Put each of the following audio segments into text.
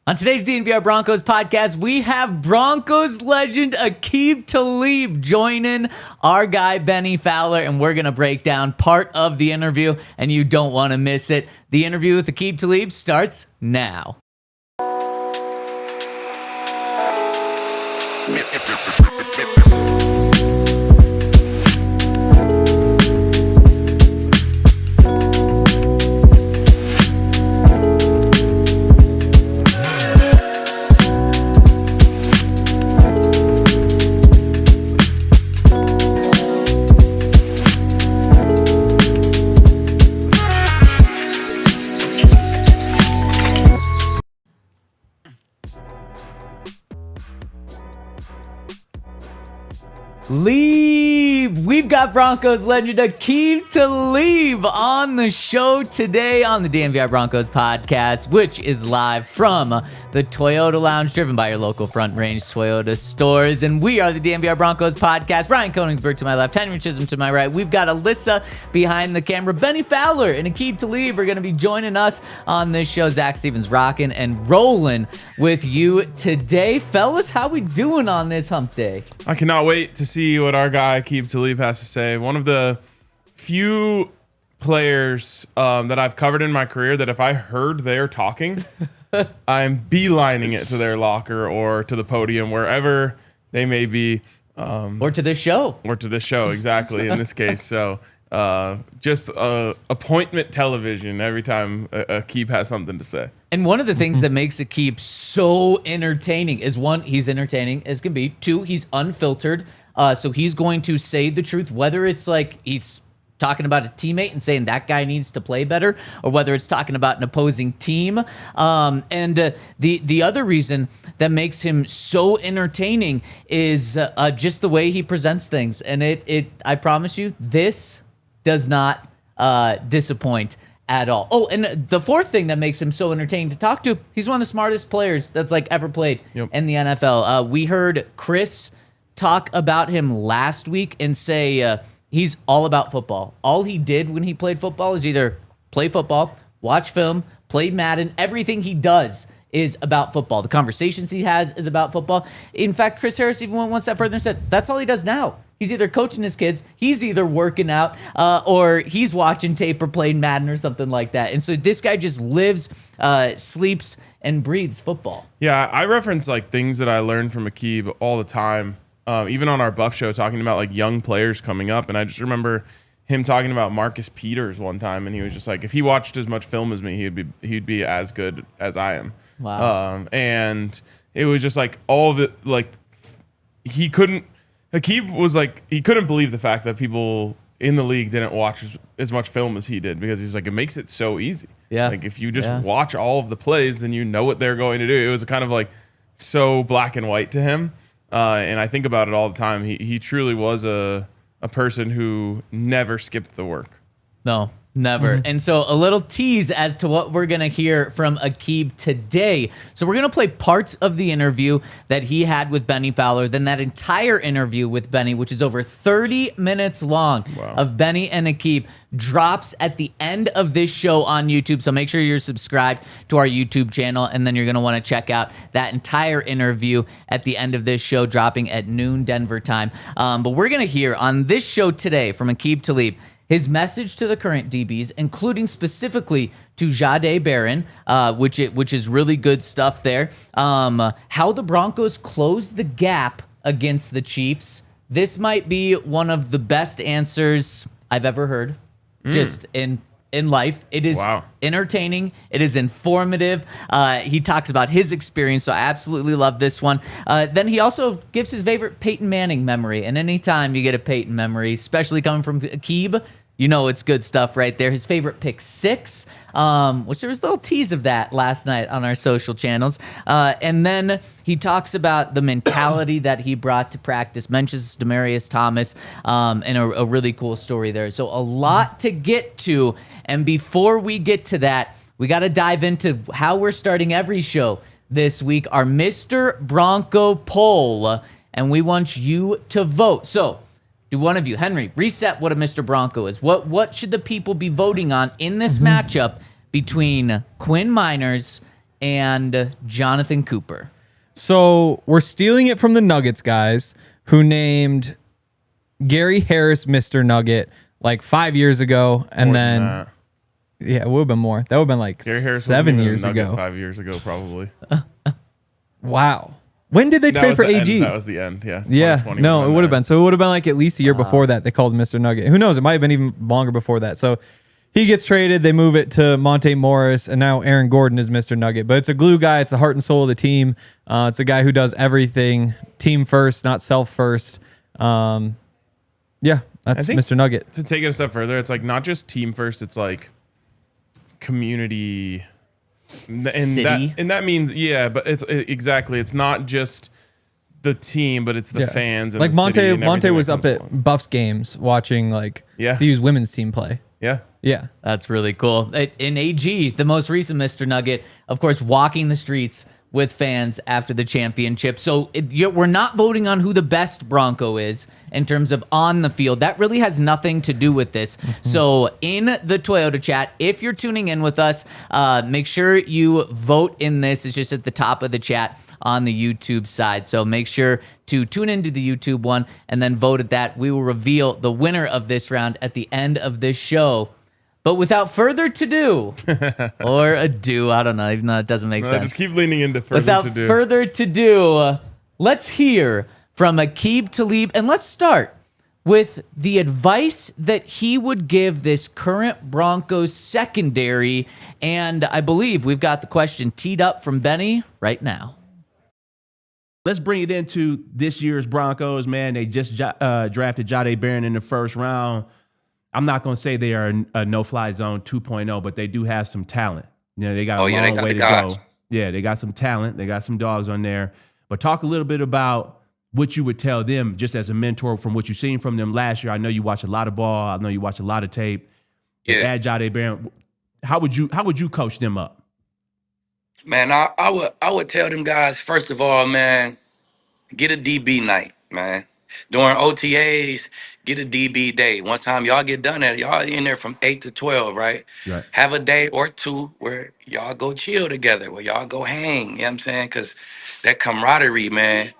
On today's DNVR Broncos podcast, we have Broncos legend Aqib Talib joining our guy Bennier Fowler, and we're going to break down part of the interview, and you don't want to miss it. The interview with Aqib Talib starts now. We've got Broncos legend Aqib Talib on the show today on the DNVR Broncos Podcast, which is live from the Toyota Lounge, driven by your local Front Range Toyota stores. And we are the DNVR Broncos Podcast. Ryan Koenigsberg to my left, Henry Chisholm to my right. We've got Alyssa behind the camera. Bennier Fowler and Aqib Talib are going to be joining us on this show. Zac Stevens rocking and rolling with you today. Fellas, how we doing on this hump day? I cannot wait to see what our guy Aqib Talib has to say. One of the few players that I've covered in my career that if I heard they're talking, I'm beelining it to their locker or to the podium, wherever they may be. Or to this show. Or to this show, exactly, in this case. So just appointment television every time Aqib has something to say. And one of the things that makes Aqib so entertaining is, one, he's entertaining as can be. Two, he's unfiltered. So he's going to say the truth, whether it's like he's talking about a teammate and saying that guy needs to play better, or whether it's talking about an opposing team. And the other reason that makes him so entertaining is just the way he presents things. And I promise you, this does not disappoint at all. Oh, and the fourth thing that makes him so entertaining to talk to, he's one of the smartest players that's like ever played in the NFL. We heard Chris talk about him last week and say he's all about football. All he did when he played football is either play football, watch film, play Madden. Everything he does is about football. The conversations he has is about football. In fact, Chris Harris even went one step further and said that's all he does now. He's either coaching his kids, he's either working out, or he's watching tape or playing Madden or something like that. And so this guy just lives, sleeps, and breathes football. Yeah, I reference like things that I learned from Aqib all the time. Even on our Buff show, talking about like young players coming up. And I just remember him talking about Marcus Peters one time, and he was just like, if he watched as much film as me, he'd be as good as I am. Wow. And it was just like all of it, like Aqib was like, he couldn't believe the fact that people in the league didn't watch as much film as he did, because he's like, it makes it so easy. Yeah. Like if you just watch all of the plays, then you know what they're going to do. It was kind of like so black and white to him. And I think about it all the time. He truly was a person who never skipped the work. No, never. Mm-hmm. And so a little tease as to what we're going to hear from Aqib today. So we're going to play parts of the interview that he had with Bennier Fowler, then that entire interview with Benny, which is over 30 minutes long of Benny and Aqib, drops at the end of this show on YouTube. So make sure you're subscribed to our YouTube channel, and then you're going to want to check out that entire interview at the end of this show, dropping at noon Denver time. But we're going to hear on this show today from Aqib Talib his message to the current DBs, including specifically to Jahdae Barron, which is really good stuff there. How the Broncos closed the gap against the Chiefs. This might be one of the best answers I've ever heard, just in life. It is entertaining. It is informative. He talks about his experience, so I absolutely love this one. Then he also gives his favorite Peyton Manning memory, and anytime you get a Peyton memory, especially coming from Aqib, you know it's good stuff right there. His favorite pick six, which there was a little tease of that last night on our social channels. And then he talks about the mentality that he brought to practice, mentions Demaryius Thomas, and a really cool story there. So a lot to get to. And before we get to that, we got to dive into how we're starting every show this week, our Mr. Bronco Poll. And we want you to vote. So do one of you, Henry, reset what a Mr. Bronco is. What should the people be voting on in this matchup between Quinn Miners and Jonathan Cooper. So we're stealing it from the Nuggets guys who named Gary Harris Mr. Nugget like 5 years ago. And then, yeah, it would have been more. That would have been like Gary Harris 7 years ago. 5 years ago, probably. Wow. When did they trade for AG? That was the end, yeah. Yeah, no, it would have been. So it would have been like at least a year before that they called him Mr. Nugget. Who knows? It might have been even longer before that. So he gets traded. They move it to Monte Morris, and now Aaron Gordon is Mr. Nugget. But it's a glue guy. It's the heart and soul of the team. It's a guy who does everything team first, not self first. Yeah, that's Mr. Nugget. To take it a step further, it's like not just team first. It's like community. City. And that means, yeah, but exactly. It's not just the team, but it's the fans. And like the city and Monte was everything up at Buffs games watching like CU's women's team play. Yeah. Yeah. That's really cool. In AG, the most recent Mr. Nugget, of course, walking the streets with fans after the championship. So we're not voting on who the best Bronco is in terms of on the field. That really has nothing to do with this. So in the Toyota chat, if you're tuning in with us, make sure you vote in this. It's just at the top of the chat on the YouTube side. So make sure to tune into the YouTube one and then vote at that. We will reveal the winner of this round at the end of this show. But without further ado, or ado, I don't know, even though it doesn't make sense. Just keep leaning into further Without to do. further ado, let's hear from Aqib Talib, and let's start with the advice that he would give this current Broncos secondary. And I believe we've got the question teed up from Benny right now. Let's bring it into this year's Broncos, man. They just drafted Jahdae Barron in the first round. I'm not going to say they are a no-fly zone 2.0, but they do have some talent. You know, they got a long way to go. Yeah, they got some talent. They got some dogs on there. But talk a little bit about what you would tell them just as a mentor from what you've seen from them last year. I know you watch a lot of ball. I know you watch a lot of tape. Yeah. Add Jahdae Barron. How would you coach them up? Man, I would tell them guys, first of all, man, get a DB night, man. During OTAs, get a DB day. One time y'all get done at it, y'all in there from 8 to 12, right? Right. Have a day or two where y'all go chill together, where y'all go hang, you know what I'm saying? Because that camaraderie, man,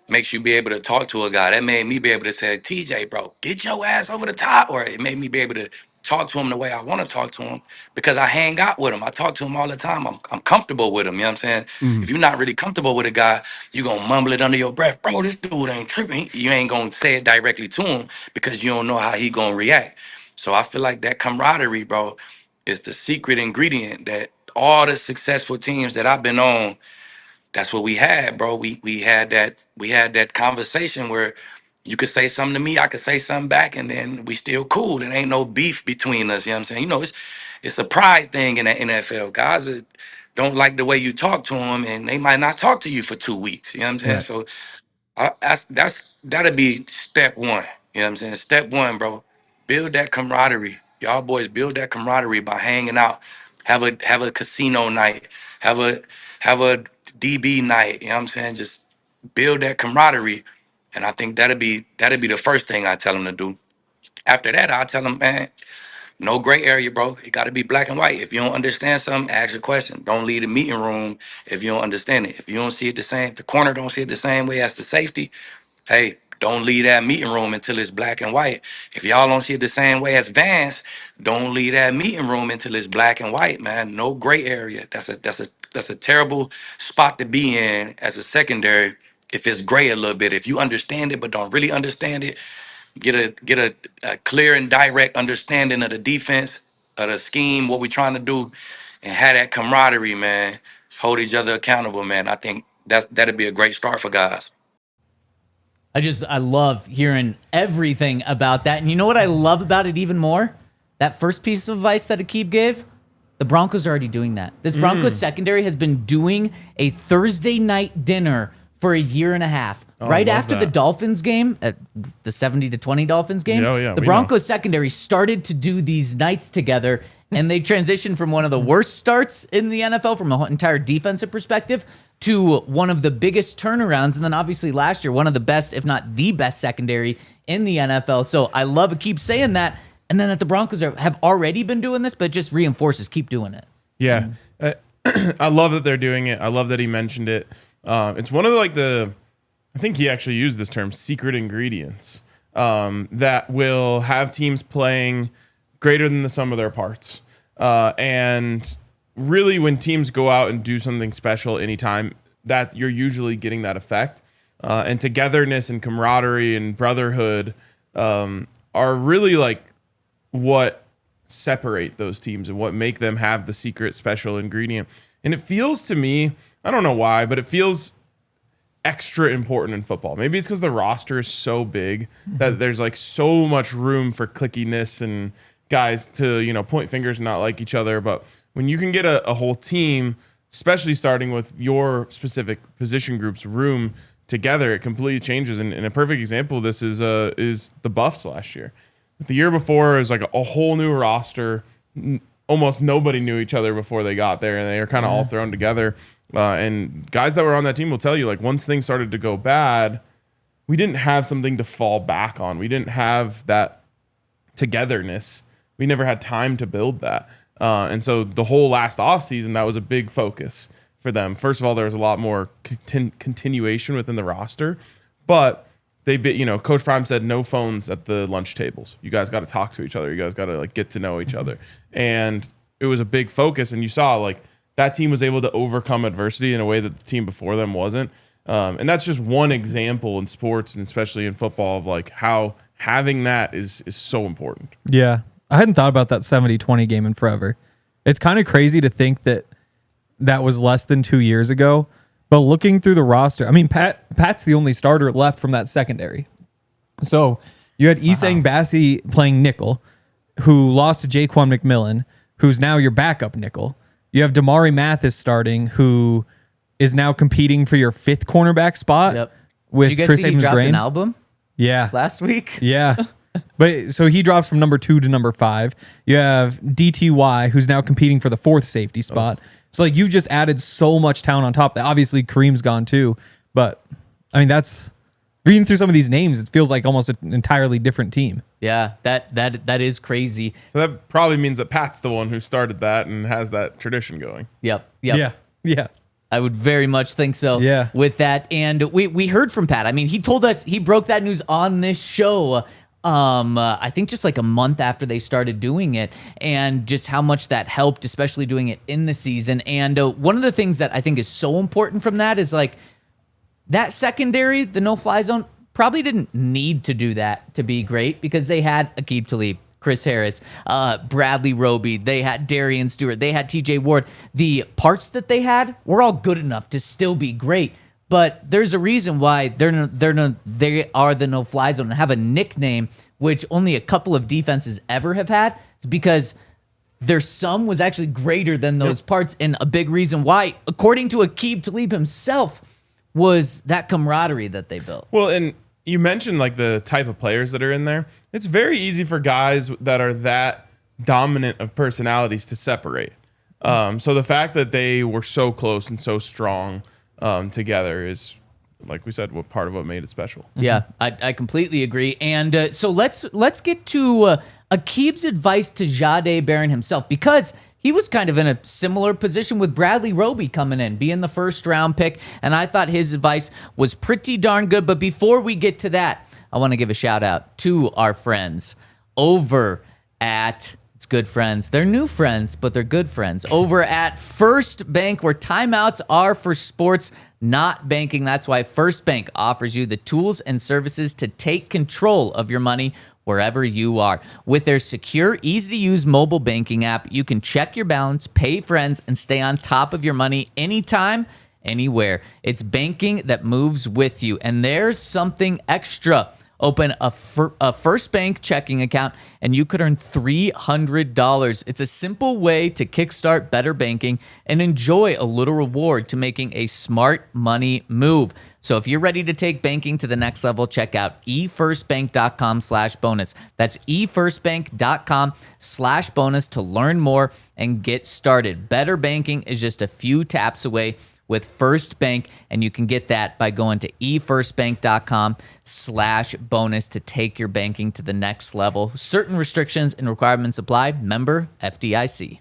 makes you be able to talk to a guy. That made me be able to say, TJ, bro, get your ass over the top. Or it made me be able to talk to him the way I want to talk to him because I hang out with him. I talk to him all the time. I'm comfortable with him. You know what I'm saying? Mm-hmm. If you're not really comfortable with a guy, you're going to mumble it under your breath. Bro, this dude ain't tripping. You ain't going to say it directly to him because you don't know how he going to react. So I feel like that camaraderie, bro, is the secret ingredient that all the successful teams that I've been on, that's what we had, bro. We had that conversation where you could say something to me, I could say something back, and then we still cool. There ain't no beef between us. You know what I'm saying? You know, it's a pride thing in the NFL. Guys that don't like the way you talk to them, and they might not talk to you for 2 weeks. You know what I'm saying? Right. So that'll be step one. You know what I'm saying? Step one, bro. Build that camaraderie. Y'all boys build that camaraderie by hanging out. Have a casino night. Have a DB night. You know what I'm saying? Just build that camaraderie. And I think that'd be the first thing I tell them to do. After that, I tell them, man, no gray area, bro. It got to be black and white. If you don't understand something, ask a question. Don't leave the meeting room if you don't understand it. If you don't see it the same, the corner don't see it the same way as the safety, hey, don't leave that meeting room until it's black and white. If y'all don't see it the same way as Vance, don't leave that meeting room until it's black and white, man. No gray area. That's a terrible spot to be in as a secondary if it's gray a little bit. If you understand it but don't really understand it, get a clear and direct understanding of the defense, of the scheme, what we're trying to do, and have that camaraderie, man. Hold each other accountable, man. I think that'd be a great start for guys. I love hearing everything about that. And you know what I love about it even more? That first piece of advice that Aqib gave, the Broncos are already doing that. This Broncos secondary has been doing a Thursday night dinner for a year and a half. Right after the Dolphins game, the 70-20 Dolphins game, the Broncos secondary started to do these nights together, and they transitioned from one of the worst starts in the NFL from an entire defensive perspective to one of the biggest turnarounds. And then obviously last year, one of the best, if not the best secondary in the NFL. So I love it. Keep saying that. And then that the Broncos have already been doing this, but it just reinforces, keep doing it. Yeah. I love that they're doing it. I love that he mentioned it. It's one of I think he actually used this term, secret ingredients, that will have teams playing greater than the sum of their parts. And really, when teams go out and do something special anytime, that you're usually getting that effect. And togetherness and camaraderie and brotherhood are really like what separate those teams and what make them have the secret special ingredient. And it feels to me, I don't know why, but it feels extra important in football. Maybe it's because the roster is so big that there's like so much room for clickiness and guys to, point fingers and not like each other. But when you can get a whole team, especially starting with your specific position group's room together, it completely changes. And a perfect example of this is the Buffs last year. The year before, it was like a whole new roster. Almost nobody knew each other before they got there, and they were kind of all thrown together. And guys that were on that team will tell you, like, once things started to go bad, we didn't have something to fall back on. We didn't have that togetherness. We never had time to build that. And so the whole last offseason, that was a big focus for them. First of all, there was a lot more continuation within the roster, but Coach Prime said no phones at the lunch tables. You guys got to talk to each other. You guys got to like get to know each other. And it was a big focus. And you saw like that team was able to overcome adversity in a way that the team before them wasn't. And that's just one example in sports and especially in football of like how having that is so important. Yeah. I hadn't thought about that 70-20 game in forever. It's kind of crazy to think that was less than 2 years ago. But looking through the roster, I mean, Pat's the only starter left from that secondary. So you had Isang Bassi playing nickel, who lost to Jaquan McMillan, who's now your backup nickel. You have Damari Mathis starting, who is now competing for your fifth cornerback spot. Yep. With Did you guys Chris see he dropped Havens-Drain. an album Yeah. last week? Yeah. But so he drops from number 2 to number 5. You have DTY, who's now competing for the fourth safety spot. So like you just added so much talent on top. Obviously Kareem's gone too, but I mean that's reading through some of these names, it feels like almost an entirely different team. Yeah, that is crazy. So that probably means that Pat's the one who started that and has that tradition going. Yep. Yeah. I would very much think so. Yeah. With that, and we heard from Pat. I mean, he told us he broke that news on this show. I think just like a month after they started doing it, and just how much that helped, especially doing it in the season. And one of the things that I think is so important from that is like that secondary, the no-fly zone, probably didn't need to do that to be great because they had Aqib Talib, Chris Harris, Bradley Roby, they had Darian Stewart, they had TJ Ward. The parts that they had were all good enough to still be great. But there's a reason why they are the no-fly zone and have a nickname which only a couple of defenses ever have had. It's because their sum was actually greater than those parts, and a big reason why, according to Aqib Talib himself, was that camaraderie that they built. Well, and you mentioned like the type of players that are in there. It's very easy for guys that are that dominant of personalities to separate. So the fact that they were so close and so strong together is, like we said, what part of what made it special. Yeah, I completely agree. And so let's get to Aqib's advice to Jahdae Barron himself, because he was kind of in a similar position with Bradley Roby coming in, being the first round pick, and I thought his advice was pretty darn good. But before we get to that, I want to give a shout out to our friends over at It's good friends. They're new friends, but they're good friends. Over at First Bank, where timeouts are for sports, not banking. That's why First Bank offers you the tools and services to take control of your money wherever you are. With their secure, easy-to-use mobile banking app, you can check your balance, pay friends, and stay on top of your money anytime, anywhere. It's banking that moves with you. And there's something extra. Open a First Bank checking account, and you could earn $300. It's a simple way to kickstart better banking and enjoy a little reward to making a smart money move. So if you're ready to take banking to the next level, check out efirstbank.com/bonus. That's efirstbank.com/bonus to learn more and get started. Better banking is just a few taps away with First Bank, and you can get that by going to efirstbank.com/bonus to take your banking to the next level. Certain restrictions and requirements apply. Member FDIC.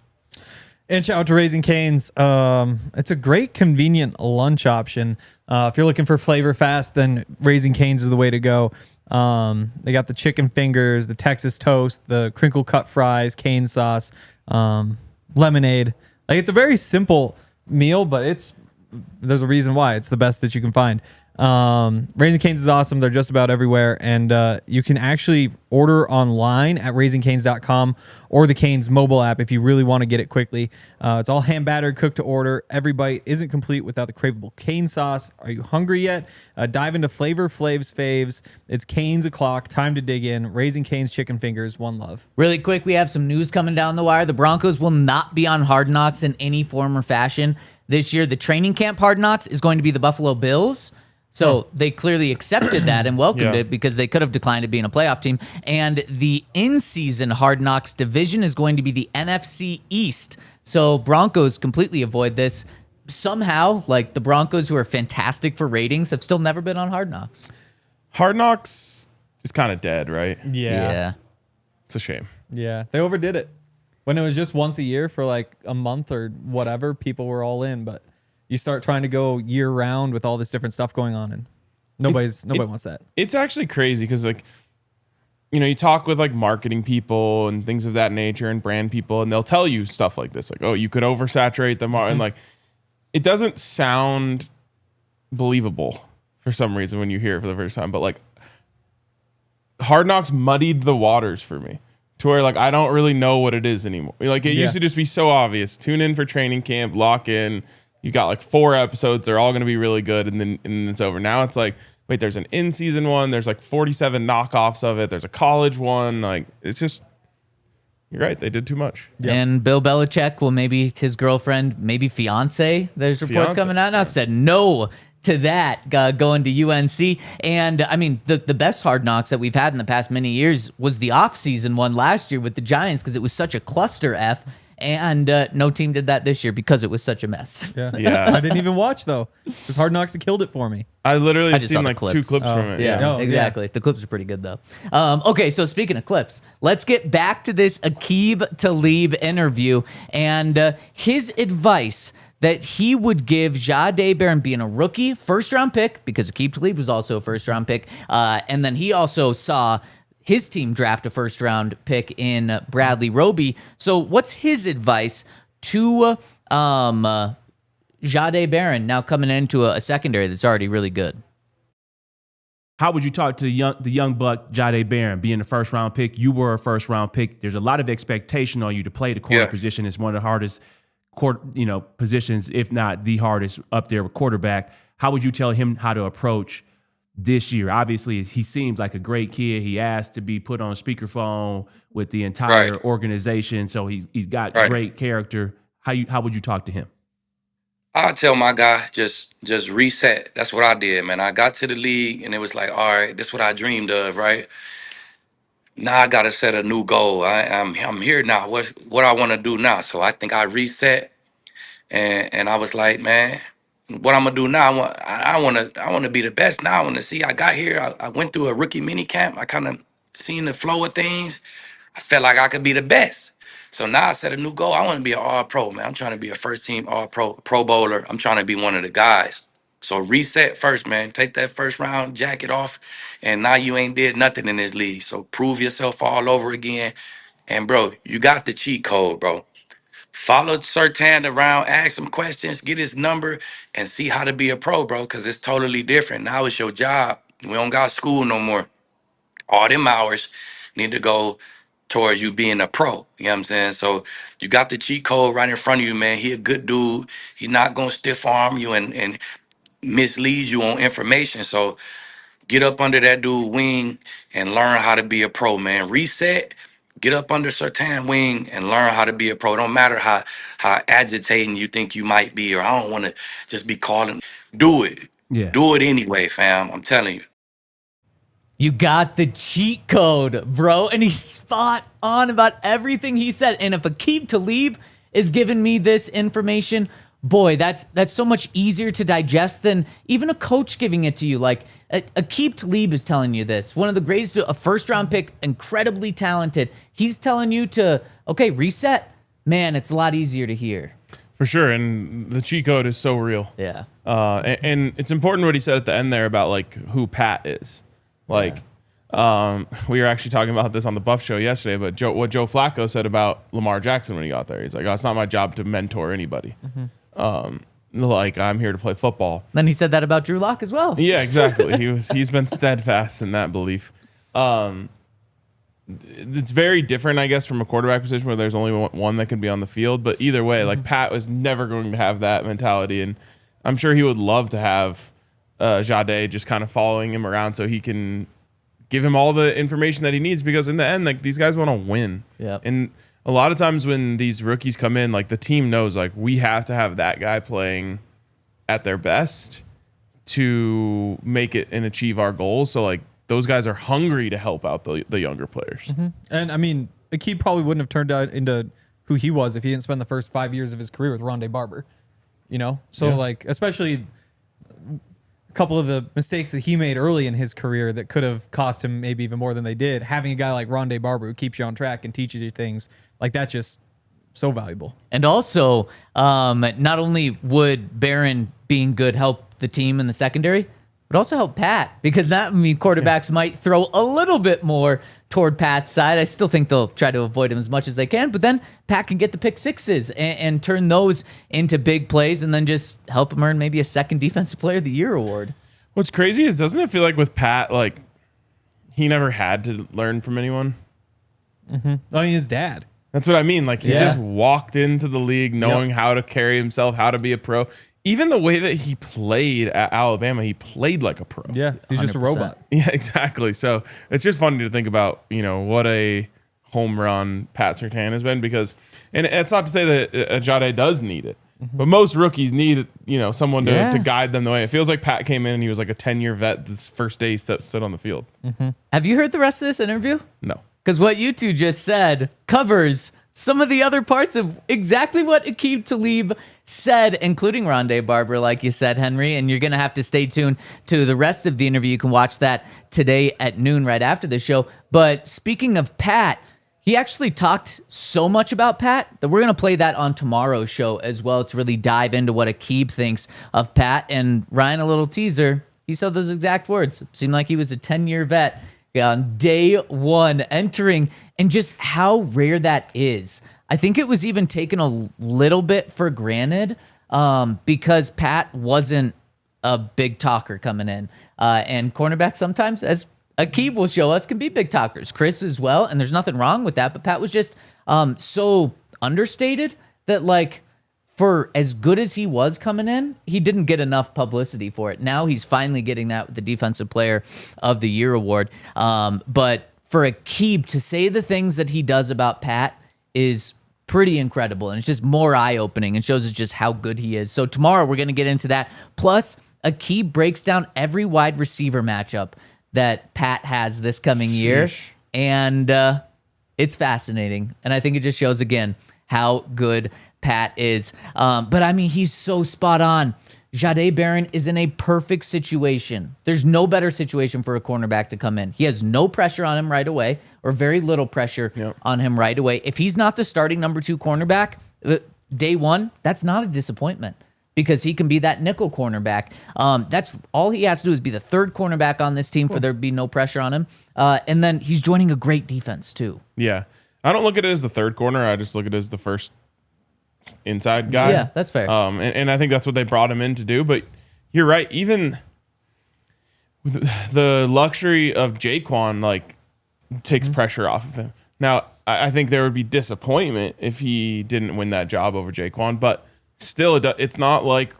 And shout out to Raising Cane's. It's a great, convenient lunch option. If you're looking for flavor fast, then Raising Cane's is the way to go. They got the chicken fingers, the Texas toast, the crinkle cut fries, cane sauce, lemonade. Like, it's a very simple meal, but there's a reason why it's the best that you can find. Raising Cane's is awesome. They're just about everywhere, and you can actually order online at raisingcanes.com or the Cane's mobile app if you really want to get it quickly. It's all hand battered, cooked to order. Every bite isn't complete without the craveable cane sauce. Are you hungry yet? Dive into Flavor Flav's faves. It's Cane's o'clock. Time to dig in. Raising Cane's chicken fingers. One love. Really quick, we have some news coming down the wire. The Broncos will not be on Hard Knocks in any form or fashion this year. The training camp Hard Knocks is going to be the Buffalo Bills. So they clearly accepted that and welcomed it because they could have declined it being a playoff team. And the in-season Hard Knocks division is going to be the NFC East. So Broncos completely avoid this. Somehow, like, the Broncos, who are fantastic for ratings, have still never been on Hard Knocks. Hard Knocks is kind of dead, right? Yeah. It's a shame. Yeah, they overdid it. When it was just once a year for like a month or whatever, people were all in, but you start trying to go year round with all this different stuff going on, and nobody wants that. It's actually crazy because, like, you know, you talk with like marketing people and things of that nature and brand people, and they'll tell you stuff like this, like, oh, you could oversaturate them, and like, it doesn't sound believable for some reason when you hear it for the first time. But like, Hard Knocks muddied the waters for me to where, like, I don't really know what it is anymore. Like, it used to just be so obvious. Tune in for training camp, lock in. You got like 4 episodes. They're all going to be really good. And then it's over. Now it's like, wait, there's an in-season one. There's like 47 knockoffs of it. There's a college one. Like, it's just, you're right. They did too much. Yep. And Bill Belichick, well, maybe his girlfriend, maybe fiance, there's reports coming out now, said no to that going to UNC. And I mean, the best Hard Knocks that we've had in the past many years was the off-season one last year with the Giants, because it was such a cluster F. And no team did that this year because it was such a mess. Yeah. I didn't even watch, though, because Hard Knocks had killed it for me. I literally just seen saw the like clips. 2 clips from it. Yeah, exactly. The clips are pretty good, though. Okay, so speaking of clips, let's get back to this Aqib Talib interview and his advice that he would give Jahdae Barron, being a rookie, first-round pick, because Aqib Talib was also a first-round pick, and then he also saw his team draft a first-round pick in Bradley Roby. So what's his advice to Jahdae Barron, now coming into a secondary that's already really good? How would you talk to the young buck, Jahdae Barron, being a first-round pick? You were a first-round pick. There's a lot of expectation on you to play the corner position. It's one of the hardest positions, if not the hardest, up there with quarterback. How would you tell him how to approach this year? Obviously, he seems like a great kid. He asked to be put on speakerphone with the entire organization, so he's got great character. How would you talk to him? I tell my guy, just reset. That's what I did, man. I got to the league and it was like, all right, this is what I dreamed of, right? Now I gotta set a new goal. I'm here now. What I want to do now? So I think I reset, and I was like, man, what I'm gonna do now? I want to be the best now. I want to see. I got here. I went through a rookie mini camp. I kind of seen the flow of things. I felt like I could be the best. So now I set a new goal. I want to be an all-pro, man. I'm trying to be a first-team all-pro, pro bowler. I'm trying to be one of the guys. So reset first, man. Take that first-round jacket off, and now you ain't did nothing in this league. So prove yourself all over again. And, bro, you got the cheat code, bro. Follow Surtain around, ask some questions, get his number, and see how to be a pro, bro, because it's totally different. Now it's your job. We don't got school no more. All them hours need to go towards you being a pro. You know what I'm saying? So you got the cheat code right in front of you, man. He a good dude. He's not going to stiff arm you and mislead you on information. So get up under that dude wing and learn how to be a pro, man. Reset. Get up under Surtain wing and learn how to be a pro. It don't matter how agitating you think you might be, or I don't want to just be calling. Do it. Yeah. Do it anyway, fam. I'm telling you. You got the cheat code, bro. And he's spot on about everything he said. And if Aqib Talib is giving me this information, boy, that's so much easier to digest than even a coach giving it to you. Like, Aqib Talib is telling you this. One of the greatest, a first-round pick, incredibly talented. He's telling you to, okay, reset. man, it's a lot easier to hear. For sure, and the cheat code is so real. Yeah. And it's important what he said at the end there about like who Pat is. Like, we were actually talking about this on the Buff Show yesterday, but what Joe Flacco said about Lamar Jackson when he got there. He's like, oh, it's not my job to mentor anybody. Like, I'm here to play football. Then he said that about Drew Lock as well. Yeah, exactly. He's been steadfast in that belief. It's very different, I guess, from a quarterback position where there's only one that can be on the field. But either way, like Pat was never going to have that mentality, and I'm sure he would love to have Jahdae just kind of following him around so he can give him all the information that he needs. Because in the end, like these guys want to win. Yeah. And a lot of times when these rookies come in, like the team knows, like we have to have that guy playing at their best to make it and achieve our goals. So like, those guys are hungry to help out the younger players. And I mean, Aqib probably wouldn't have turned out into who he was if he didn't spend the first 5 years of his career with Jahdae Barron. You know? So like, especially a couple of the mistakes that he made early in his career that could have cost him maybe even more than they did. Having a guy like Jahdae Barron who keeps you on track and teaches you things, like that's just so valuable. And also, not only would Barron being good help the team in the secondary, but also help Pat, because that means quarterbacks might throw a little bit more toward Pat's side. I still think they'll try to avoid him as much as they can, but then Pat can get the pick sixes and turn those into big plays and then just help him earn maybe a second Defensive Player of the Year award. What's crazy is, doesn't it feel like with Pat, like he never had to learn from anyone? I mean, his dad. That's what I mean. Like he just walked into the league knowing how to carry himself, how to be a pro. Even the way that he played at Alabama, he played like a pro. Yeah, he's just a 100%. robot. Yeah, exactly. So it's just funny to think about, what a home run Pat Surtain has been, because, and it's not to say that Jahdae does need it, but most rookies need, someone to guide them the way. It feels like Pat came in and he was like a 10-year vet this first day he stood on the field. Have you heard the rest of this interview? No. Because what you two just said covers some of the other parts of exactly what Aqib Talib said, including Jahdae Barron, like you said, Henry. And you're going to have to stay tuned to the rest of the interview. You can watch that today at noon right after the show. But speaking of Pat, he actually talked so much about Pat that we're going to play that on tomorrow's show as well to really dive into what Aqib thinks of Pat. And Ryan, a little teaser, he said those exact words. Seemed like he was a 10-year vet on day one entering, and just how rare that is. I think it was even taken a little bit for granted because Pat wasn't a big talker coming in. And cornerbacks sometimes, as Aqib will show us, can be big talkers. Chris as well, and there's nothing wrong with that. But Pat was just so understated that, like, for as good as he was coming in, he didn't get enough publicity for it. Now he's finally getting that with the Defensive Player of the Year award. But for Aqib to say the things that he does about Pat is pretty incredible. And it's just more eye-opening and shows us just how good he is. So tomorrow we're going to get into that. Plus, Aqib breaks down every wide receiver matchup that Pat has this coming year. And it's fascinating. And I think it just shows, again, how good Pat is. But I mean, he's so spot on. Jahdae Barron is in a perfect situation. There's no better situation for a cornerback to come in. He has no pressure on him right away, or very little pressure on him right away. If he's not the starting number 2 cornerback, day one, that's not a disappointment, because he can be that nickel cornerback. That's all he has to do, is be the third cornerback on this team for there to be no pressure on him. And then he's joining a great defense too. Yeah. I don't look at it as the third corner. I just look at it as the first inside guy. Yeah, that's fair. And I think that's what they brought him in to do. But you're right. Even the luxury of Jaquan, like, takes pressure off of him. Now, I think there would be disappointment if he didn't win that job over Jaquan, but still, it's not like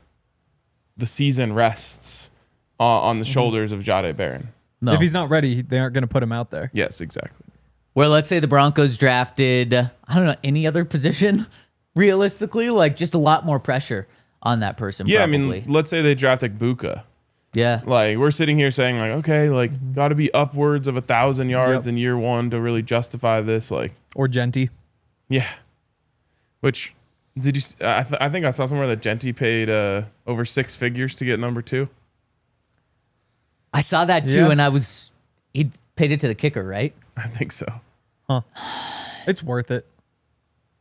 the season rests on the shoulders of Jahdae Barron. No. If he's not ready, they aren't going to put him out there. Yes, exactly. Where let's say the Broncos drafted, I don't know, any other position, realistically, like just a lot more pressure on that person. Yeah, probably. I mean, let's say they draft like Buka. Yeah. Like, we're sitting here saying, like, okay, like, got to be upwards of 1,000 yards in year one to really justify this. Like, Or Genty. yeah. Which, did you? I think I saw somewhere that Genty paid over 6 figures to get number 2. I saw that too, Yeah. and he paid it to the kicker, right? I think so. It's worth it.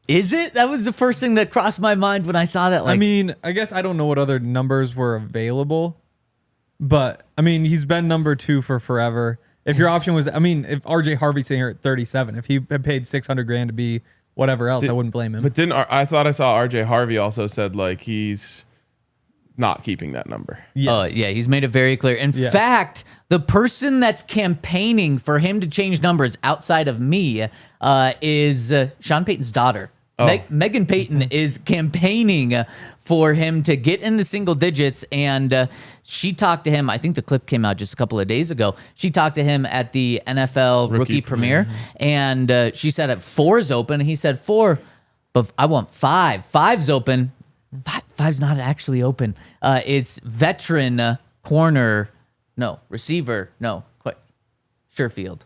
Is it? That was the first thing that crossed my mind when I saw that. Like, I mean, I guess I don't know what other numbers were available, but I mean, he's been number 2 for forever. If your option was, I mean, if RJ Harvey's sitting here at 37, if he had paid $600,000 to be whatever else, I wouldn't blame him. But I thought I saw RJ Harvey also said like he's not keeping that number. Yes. yeah, he's made it very clear. In fact, the person that's campaigning for him to change numbers outside of me is Sean Payton's daughter. Megan Payton is campaigning for him to get in the single digits, and she talked to him. I think the clip came out just a couple of days ago. She talked to him at the NFL rookie premiere, and she said at 4's open. He said 4, but I want 5. 5's open. 5's not actually open. It's veteran receiver. No, quite Sherfield.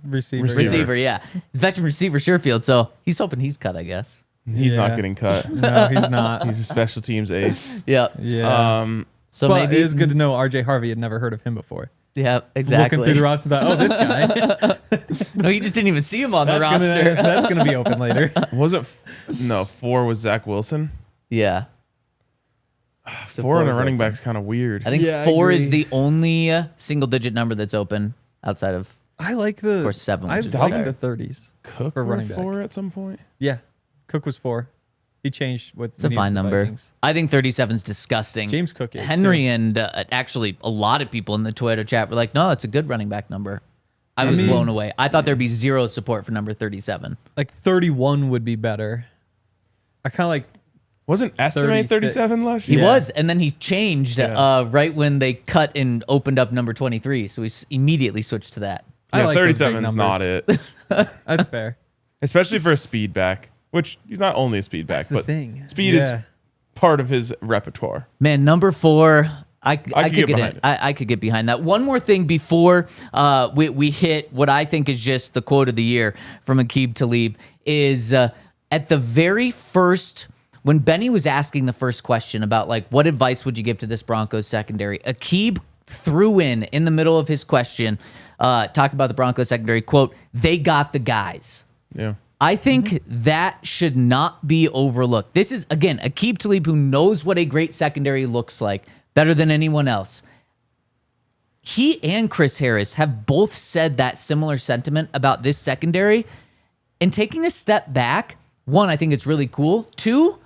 Receiver, yeah. Veteran receiver Sherfield. So he's hoping he's cut, I guess. He's not getting cut. No, he's not. He's a special teams ace. Yeah. Yeah. So but maybe it is good to know RJ Harvey had never heard of him before. Yeah, exactly. Looking through the roster, thought, this guy. No, you just didn't even see him on the roster. That's gonna be open later. Was it? No, 4 was Zach Wilson. Yeah. 4 on a is running open. back's kind of weird. I think Yeah, I 4 is agree. the only single digit number that's open outside of. I like the. Of course, 7, I which is like better. the 30s. Cook for were running back. 4 at some point. Yeah, Cook was 4. He changed with. It's a fine number. Vikings. I think 37 is disgusting. James Cook is Henry too. and actually a lot of people in the Twitter chat were like, no, it's a good running back number. I was blown away. I thought there'd be 0 support for number 37. Like 31 would be better. I kind of like. Wasn't estimate 36. 37 last He year? was, and then he changed Yeah. right when they cut and opened up number 23. So he immediately switched to that. I Yeah, like those big 37 is not numbers. it. That's fair. Especially for a speed back, which he's not only a speed back, That's the but thing. speed Yeah. is part of his repertoire. Man, number 4, I could could get get behind in. it. I could get behind that. One more thing before we hit what I think is just the quote of the year from Aqib Talib is at the very first, when Benny was asking the first question about like what advice would you give to this Broncos secondary, Aqib threw in the middle of his question, talk about the Broncos secondary, quote, they got the guys. Yeah. I think that should not be overlooked. This is, again, Aqib Talib, who knows what a great secondary looks like better than anyone else. He and Chris Harris have both said that similar sentiment about this secondary. And taking a step back, 1, I think it's really cool. 2,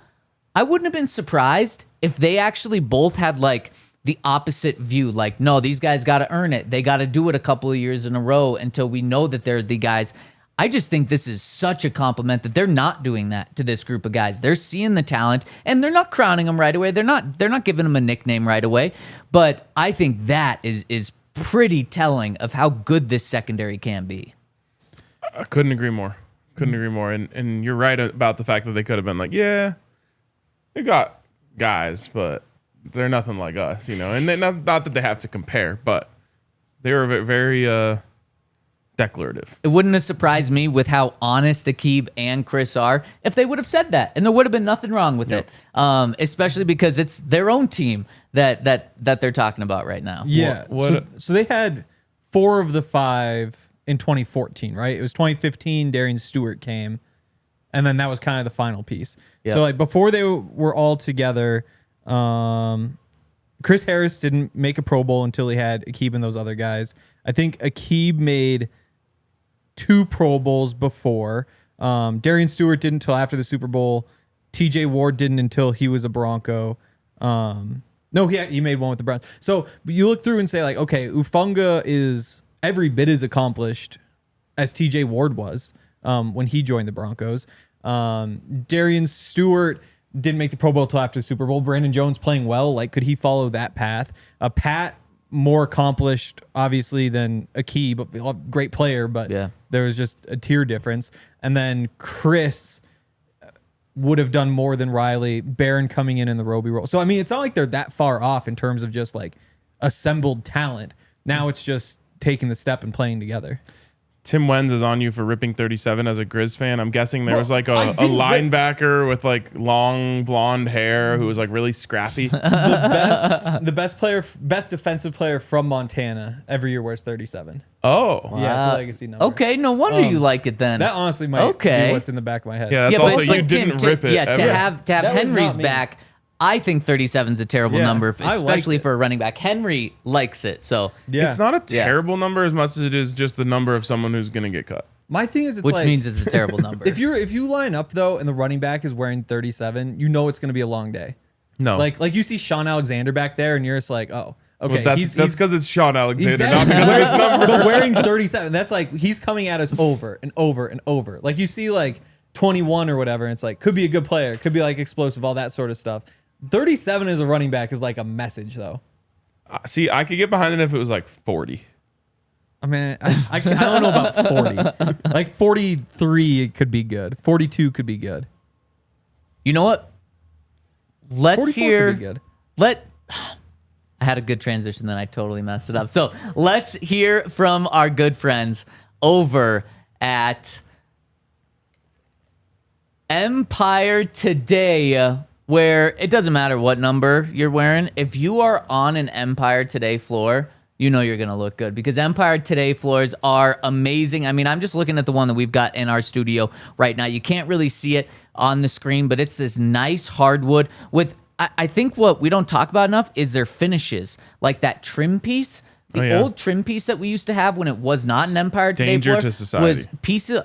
I wouldn't have been surprised if they actually both had like the opposite view. Like, no, these guys got to earn it. They got to do it a couple of years in a row until we know that they're the guys. I just think this is such a compliment that they're not doing that to this group of guys. They're seeing the talent and they're not crowning them right away. They're not giving them a nickname right away. But I think that is pretty telling of how good this secondary can be. I couldn't agree more. And you're right about the fact that they could have been like, yeah, they got guys, but they're nothing like us, you know. And not that they have to compare, but they were very declarative. It wouldn't have surprised me with how honest Aqib and Chris are if they would have said that, and there would have been nothing wrong with it. Especially because it's their own team that they're talking about right now. Yeah. So they had 4 of the 5 in 2014, right? It was 2015. Darian Stewart came, and then that was kind of the final piece. Yep. So like before they were all together, Chris Harris didn't make a Pro Bowl until he had Aqib and those other guys. I think Aqib made 2 Pro Bowls before. Darian Stewart didn't until after the Super Bowl. TJ Ward didn't until he was a Bronco. No, he made one with the Browns. So you look through and say like, okay, Ufunga is every bit as accomplished as TJ Ward was when he joined the Broncos. Darian Stewart didn't make the Pro Bowl until after the Super Bowl. Brandon Jones playing well. Like, could he follow that path? Pat, more accomplished, obviously, than Aqib. Great player, but Yeah. there was just a tier difference. And then Chris would have done more than Riley. Barron coming in the Roby role. So, I mean, it's not like they're that far off in terms of just, like, assembled talent. Now it's just taking the step and playing together. Tim Wenz is on you for ripping 37 as a Grizz fan. I'm guessing there was like a linebacker with like long blonde hair who was like really scrappy. The best defensive player from Montana every year wears 37. Oh. Yeah, it's a legacy number. Okay, no wonder you like it then. That honestly might be what's in the back of my head. Yeah, that's also you didn't rip it. Yeah, ever. to have That was Henry's not me. back, I think 37 is a terrible number, I liked especially it. for a running back. Henry likes it, so Yeah. It's not a terrible number as much as it is just the number of someone who's going to get cut. My thing is, it's which like, means it's a terrible number. if you line up though and the running back is wearing 37, you know it's going to be a long day. No. Like you see Sean Alexander back there, and you're just like, oh, okay. Well, that's because it's Sean Alexander, not exactly. because of his number. But wearing 37, that's like he's coming at us over and over and over. Like you see like 21 or whatever, and it's like could be a good player, could be like explosive, all that sort of stuff. 37 as a running back is like a message though. See, I could get behind it if it was like 40. I mean, I don't know about 40. Like 43 could be good. 42 could be good. You know what? Let's 44 hear. could be good. I had a good transition, then I totally messed it up. So let's hear from our good friends over at Empire Today, where it doesn't matter what number you're wearing. If you are on an Empire Today floor, you know you're going to look good because Empire Today floors are amazing. I mean, I'm just looking at the one that we've got in our studio right now. You can't really see it on the screen, but it's this nice hardwood with, I think what we don't talk about enough is their finishes, like that trim piece. The old trim piece that we used to have when it was not an Empire Today Danger floor to society. was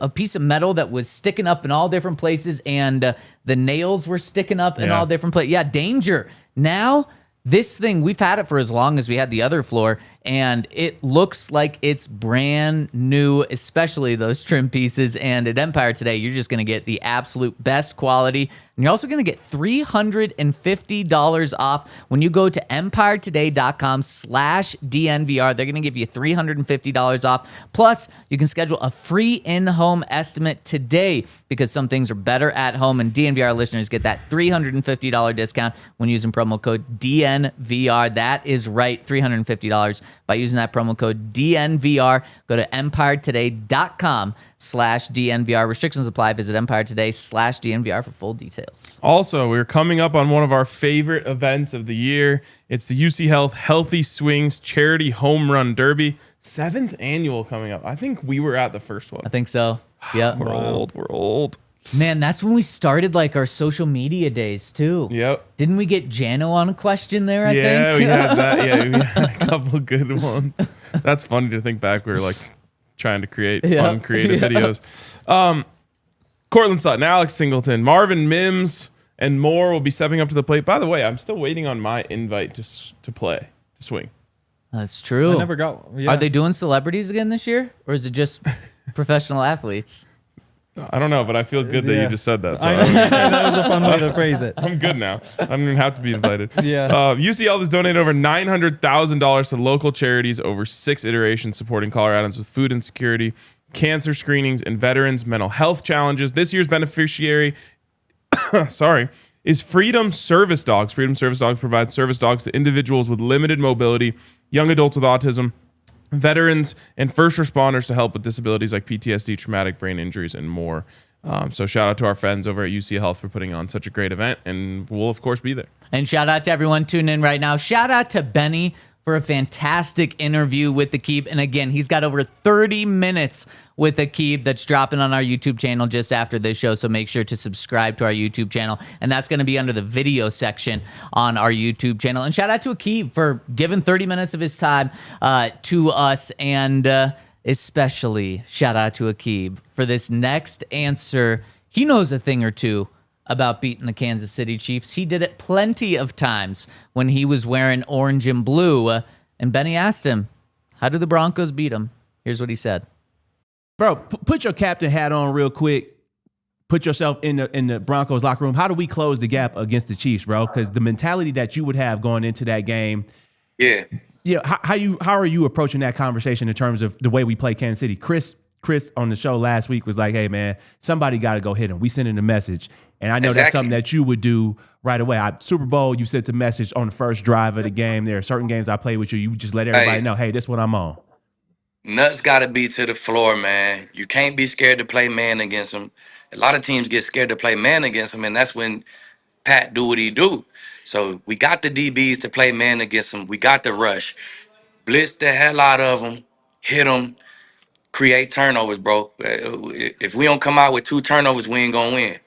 a piece of metal that was sticking up in all different places, and the nails were sticking up in all different places. Yeah, danger. Now, this thing, we've had it for as long as we had the other floor, and it looks like it's brand new, especially those trim pieces. And at Empire Today, you're just going to get the absolute best quality. And you're also going to get $350 off when you go to empiretoday.com/DNVR. They're going to give you $350 off. Plus, you can schedule a free in-home estimate today because some things are better at home. And DNVR listeners get that $350 discount when using promo code DNVR. That is right, $350 by using that promo code DNVR. Go to empiretoday.com/DNVR. Restrictions apply. Visit empiretoday.com/DNVR for full details. Also, we're coming up on one of our favorite events of the year. It's the UC Health Healthy Swings Charity Home Run Derby. 7th annual coming up. I think we were at the first one. I think so. Yeah. We're old. Man, that's when we started like our social media days too. Yep. Didn't we get Jano on a question there, I think? Yeah, we had that. Yeah, we had a couple good ones. That's funny to think back. We were like trying to create fun, creative videos. Cortland Sutton, Alex Singleton, Marvin Mims, and more will be stepping up to the plate. By the way, I'm still waiting on my invite to swing. That's true. I never got. Yeah. Are they doing celebrities again this year? Or is it just professional athletes? I don't know, but I feel good that you just said that. So That was a fun way to phrase it. I'm good now. I don't even have to be invited. Yeah. UCL has donated over $900,000 to local charities over 6 iterations supporting Coloradans with food insecurity, cancer screenings, and veterans' mental health challenges. This year's beneficiary, is Freedom Service Dogs. Freedom Service Dogs provides service dogs to individuals with limited mobility, young adults with autism, veterans, and first responders to help with disabilities like PTSD, traumatic brain injuries, and more. So shout out to our friends over at UC Health for putting on such a great event, and we'll, of course, be there. And shout out to everyone tuning in right now. Shout out to Benny for a fantastic interview with Aqib. And again, he's got over 30 minutes with Aqib that's dropping on our YouTube channel just after this show. So make sure to subscribe to our YouTube channel. And that's going to be under the video section on our YouTube channel. And shout out to Aqib for giving 30 minutes of his time to us. And especially shout out to Aqib for this next answer. He knows a thing or two about beating the Kansas City Chiefs. He did it plenty of times when he was wearing orange and blue. And Benny asked him, how do the Broncos beat him? Here's what he said. Bro, put your captain hat on real quick. Put yourself in the Broncos locker room. How do we close the gap against the Chiefs, bro? Because the mentality that you would have going into that game. Yeah. Yeah. How are you approaching that conversation in terms of the way we play Kansas City? Chris on the show last week was like, hey, man, somebody got to go hit him. We sending a message. And I know that's something that you would do right away. Super Bowl, you sent a message on the first drive of the game. There are certain games I play with you. You just let everybody know, hey, this is what I'm on. Nuts got to be to the floor, man. You can't be scared to play man against them. A lot of teams get scared to play man against them, and that's when Pat do what he do. So we got the DBs to play man against them. We got the rush. Blitz the hell out of them. Hit them. Create turnovers, bro. If we don't come out with 2 turnovers, we ain't going to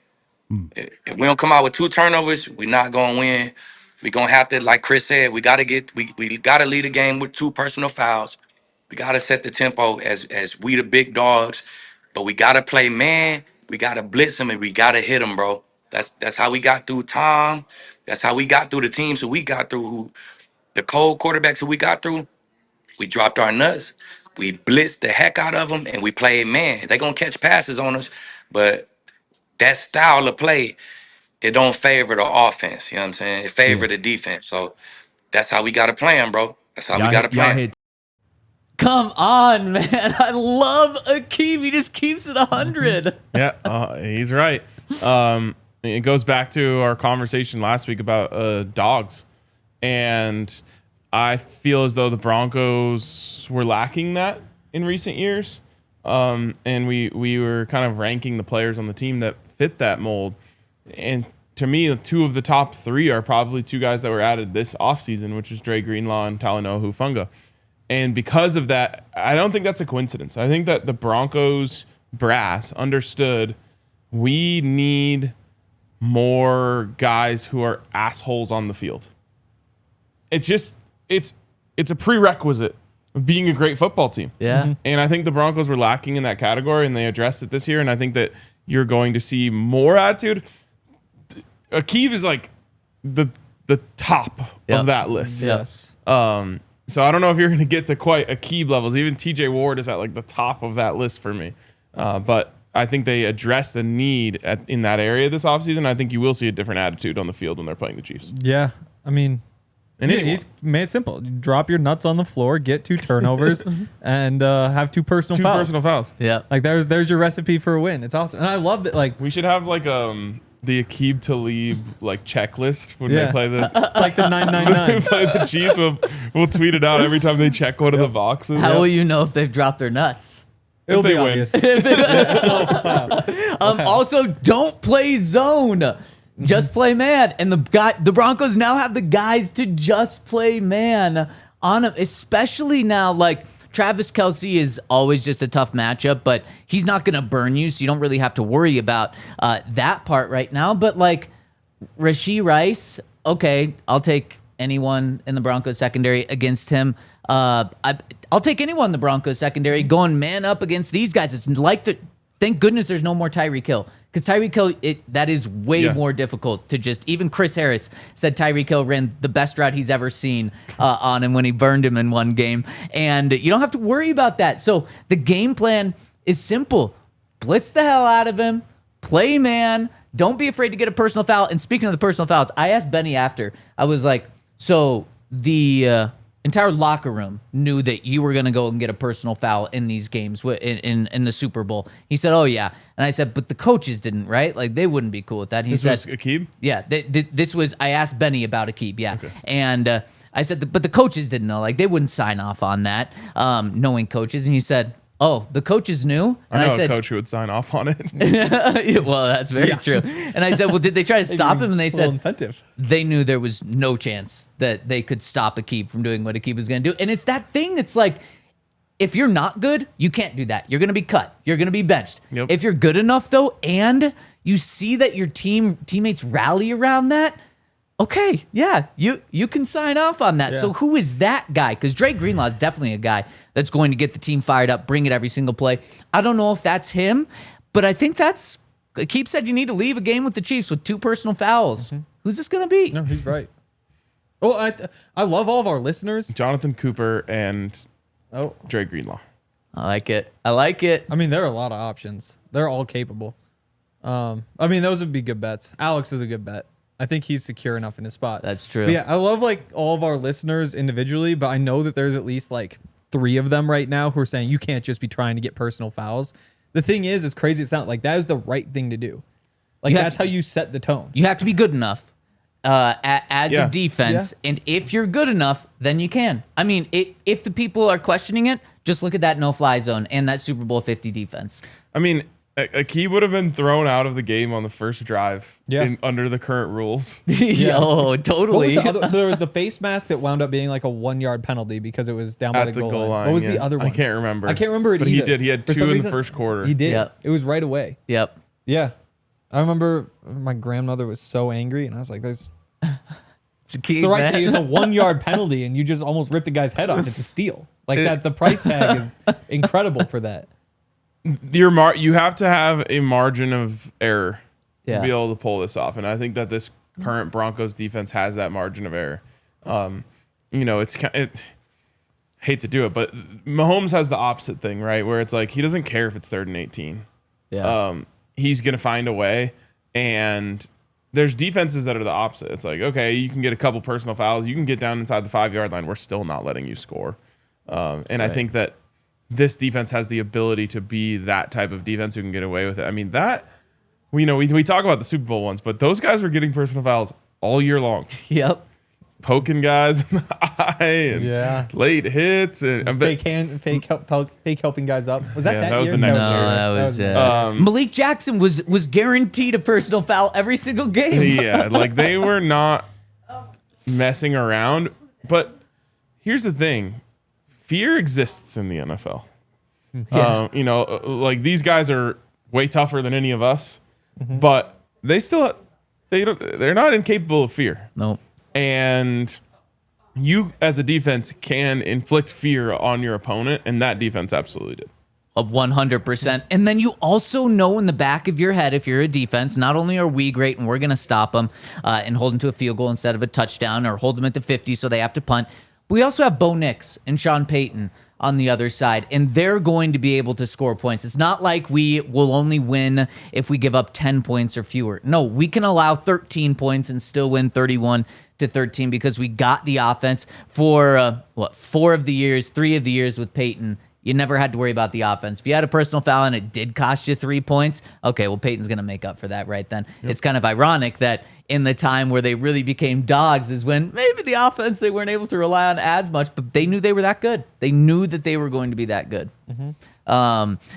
win. If we don't come out with 2 turnovers, we're not going to win. We're going to have to, like Chris said, we got to lead the game with 2 personal fouls. We gotta set the tempo as we the big dogs, but we gotta play man. We gotta blitz them and we gotta hit them, bro. That's how we got through Tom. That's how we got through the teams who we got through. Who the cold quarterbacks who we got through. We dropped our nuts. We blitzed the heck out of them and we played man. They gonna catch passes on us, but that style of play it don't favor the offense. You know what I'm saying? It favor the defense. So that's how we gotta play them, bro. That's how we gotta play 'em. hit Come on, man. I love Aqib. He just keeps it 100. Yeah, he's right. It goes back to our conversation last week about dogs. And I feel as though the Broncos were lacking that in recent years. And we were kind of ranking the players on the team that fit that mold. And to me, 2 of the top 3 are probably 2 guys that were added this offseason, which is Dre Greenlaw and Talanoa Hufanga. And because of that, I don't think that's a coincidence. I think that the Broncos brass understood we need more guys who are assholes on the field. It's just, it's a prerequisite of being a great football team. Yeah. And I think the Broncos were lacking in that category, and they addressed it this year. And I think that you're going to see more attitude. Aqib is like the top of that list. Yes. So I don't know if you're going to get to quite Aqib levels. Even TJ Ward is at like the top of that list for me. But I think they address the need in that area this offseason. I think you will see a different attitude on the field when they're playing the Chiefs. Yeah. I mean, And he's made it simple. Drop your nuts on the floor, get 2 turnovers, and have 2 personal 2 fouls. personal fouls. Yeah. Like there's your recipe for a win. It's awesome. And I love that. Like We should have like the Aqib Talib like checklist when they play the it's like the 999. play the Chiefs. We'll tweet it out every time they check one of the boxes. How will you know if they've dropped their nuts? It'll they be win. obvious. Also, don't play zone. Just play man. And the Broncos now have the guys to just play man on them, especially now. Like Travis Kelce is always just a tough matchup, but he's not going to burn you, so you don't really have to worry about that part right now. But like Rashee Rice, okay, I'll take anyone in the Broncos secondary against him. I'll take anyone in the Broncos secondary going man up against these guys. It's like thank goodness there's no more Tyreek Hill. Because Tyreek Hill, that is way more difficult to just. Even Chris Harris said Tyreek Hill ran the best route he's ever seen on him when he burned him in one game. And you don't have to worry about that. So the game plan is simple. Blitz the hell out of him. Play man. Don't be afraid to get a personal foul. And speaking of the personal fouls, I asked Benny after. I was like, so the entire locker room knew that you were going to go and get a personal foul in these games in the Super Bowl. He said, oh, yeah. And I said, but the coaches didn't, right? Like, they wouldn't be cool with that. He This said, was Aqib? yeah, this was, I asked Benny about Aqib, yeah. Okay. And I said, but the coaches didn't know. Like, they wouldn't sign off on that, knowing coaches. And he said, oh, the coaches knew? And I know said, a coach who would sign off on it. well, that's very true. And I said, well, did they try to stop him? And they said, incentive. they knew there was no chance that they could stop Aqib from doing what Aqib was going to do. And it's that thing that's like, if you're not good, you can't do that. You're going to be cut. You're going to be benched. Yep. If you're good enough, though, and you see that your teammates rally around that, okay, yeah, you can sign off on that. Yeah. So who is that guy? Because Dre Greenlaw is definitely a guy that's going to get the team fired up, bring it every single play. I don't know if that's him, but I think Aqib said you need to leave a game with the Chiefs with 2 personal fouls. Mm-hmm. Who's this going to be? No, he's right. Oh, I love all of our listeners. Jonathan Cooper and Dre Greenlaw. I like it. I like it. I mean, there are a lot of options. They're all capable. I mean, those would be good bets. Alex is a good bet. I think he's secure enough in his spot. That's true. But yeah, I love like all of our listeners individually, but I know that there's at least like 3 of them right now who are saying you can't just be trying to get personal fouls. The thing is, as crazy as it sounds, like that is the right thing to do. Like that's how you set the tone. You have to be good enough as Yeah. a defense, and if you're good enough, then you can. I mean, if the people are questioning it, Just look at that no-fly zone and that Super Bowl 50 defense. I mean, Aqib would have been thrown out of the game on the first drive under the current rules. Oh, totally. What was the other, so there was the face mask that wound up being like a 1 yard penalty because it was down by At the goal line. What was yeah. the other one? I can't remember. I can't remember it but either. he did. He had For some 2 in reason, the first quarter. He did. Yep. It was right away. Yep. Yeah. I remember my grandmother was so angry, and I was like, "There's It's a key, it's the right man. thing. It's a 1 yard penalty, and you just almost ripped the guy's head off. It's a steal. Like that. The price tag is incredible for that. You have to have a margin of error Yeah. to be able to pull this off, and I think that this current Broncos defense has that margin of error. Hate to do it, but Mahomes has the opposite thing, right? Where it's like he doesn't care if it's 3rd and 18. Yeah. He's gonna find a way, and there's defenses that are the opposite. It's like, okay, you can get a couple personal fouls, you can get down inside the 5 yard line. We're still not letting you score, and I think that this defense has the ability to be that type of defense who can get away with it. I mean, that we talk about the Super Bowl ones, but those guys were getting personal fouls all year long, Yep. poking guys in the eye and late hits and Fake helping guys up. Was that that that was year? the next No, year. that was Malik Jackson was guaranteed a personal foul every single game. Yeah, like they were not messing around. But here's the thing. Fear exists in the NFL. Yeah. Like these guys are way tougher than any of us, but they're not incapable of fear. Nope. And you as a defense can inflict fear on your opponent, and that defense absolutely did. Of 100%. And then you also know in the back of your head, if you're a defense, not only are we great and we're going to stop them and hold them to a field goal instead of a touchdown or hold them at the 50 so they have to punt, we also have Bo Nix and Sean Payton on the other side, and they're going to be able to score points. It's not like we will only win if we give up 10 points or fewer. No, we can allow 13 points and still win 31-13 because we got the offense for 3 of the years with Payton. You never had to worry about the offense. If you had a personal foul and it did cost you 3 points, okay, well, Peyton's going to make up for that right then. Yep. It's kind of ironic that in the time where they really became dogs is when maybe the offense, they weren't able to rely on as much, but they knew they were that good. They knew that they were going to be that good.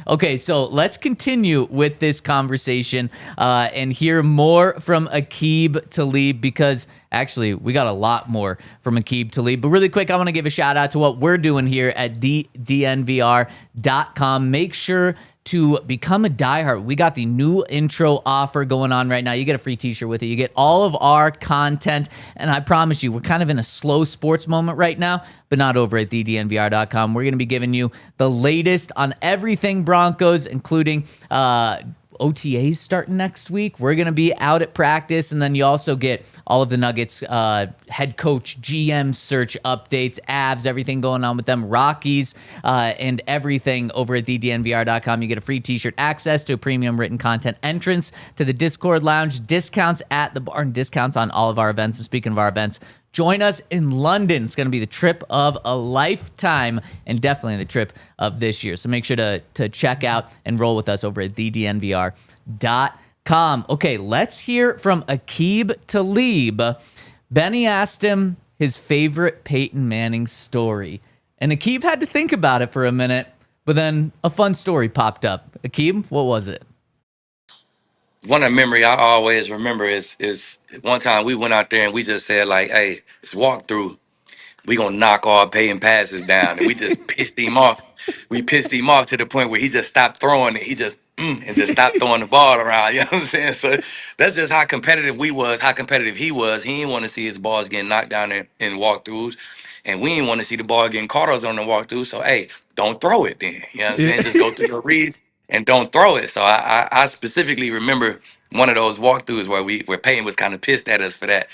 Okay, so let's continue with this conversation and hear more from Aqib Talib because actually we got a lot more from Aqib Talib. But really quick, I want to give a shout out to what we're doing here at DNVR.com. Make sure to become a diehard. We got the new intro offer going on right now. You get a free t-shirt with it. You get all of our content. And I promise you, we're kind of in a slow sports moment right now, but not over at DNVR.com. We're going to be giving you the latest on everything Broncos, including OTAs starting next week. We're going to be out at practice, and then you also get all of the Nuggets head coach, GM search updates, Avs, everything going on with them, Rockies, and everything over at DNVR.com. You get a free t-shirt, access to a premium written content, entrance to the Discord lounge, discounts at the bar, and discounts on all of our events. And speaking of our events, join us in London. It's going to be the trip of a lifetime and definitely the trip of this year. So make sure to check out and roll with us over at DNVR.com. Okay, let's hear from Aqib Talib. Benny asked him his favorite Peyton Manning story. And Aqib had to think about it for a minute, but then a fun story popped up. Aqib, what was it? One of memory I always remember is one time we went out there and we just said like, hey, it's walk through. We gonna knock all Peyton passes down. And we just pissed him off. We pissed him off to the point where he just stopped throwing it. He just and just stopped throwing the ball around. You know what I'm saying? So that's just how competitive we was, how competitive he was. He didn't want to see his balls getting knocked down in walkthroughs. And we didn't want to see the ball getting caught us on the walkthrough. So hey, don't throw it then. You know what I'm saying? Just go through your reads and don't throw it. So I specifically remember one of those walkthroughs where Peyton was kind of pissed at us for that.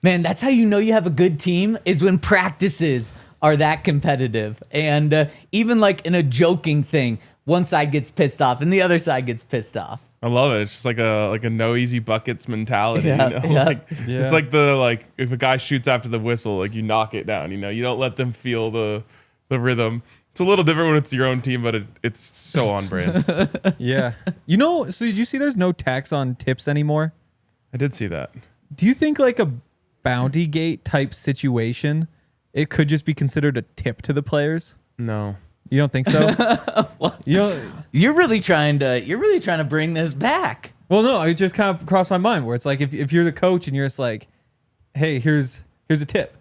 Man, that's how you know you have a good team, is when practices are that competitive. And even like in a joking thing, one side gets pissed off and the other side gets pissed off. I love it. It's just like a no easy buckets mentality. Yeah, you know? yeah. It's like if a guy shoots after the whistle, like you knock it down. You know, you don't let them feel the rhythm. It's a little different when it's your own team, but it's so on brand. Yeah. So did you see there's no tax on tips anymore? I did see that. Do you think like a bounty gate type situation, it could just be considered a tip to the players? No. You don't think so? You're really trying to bring this back. Well, no, it just kind of crossed my mind where it's like if you're the coach and you're just like, hey, here's a tip.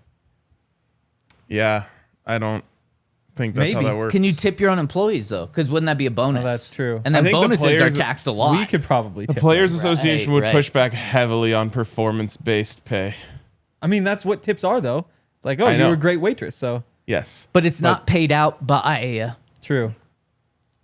Yeah, I don't think that's how Maybe. that works. Can you tip your own employees though? Because wouldn't that be a bonus? Oh, that's true. And I then think the bonuses are players- taxed a lot. We could probably The tip Players them. Association would right. push back heavily on performance-based pay. I mean, that's what tips are, though. It's like, oh, I you know. were a great waitress, so but Yes. it's not paid out by true.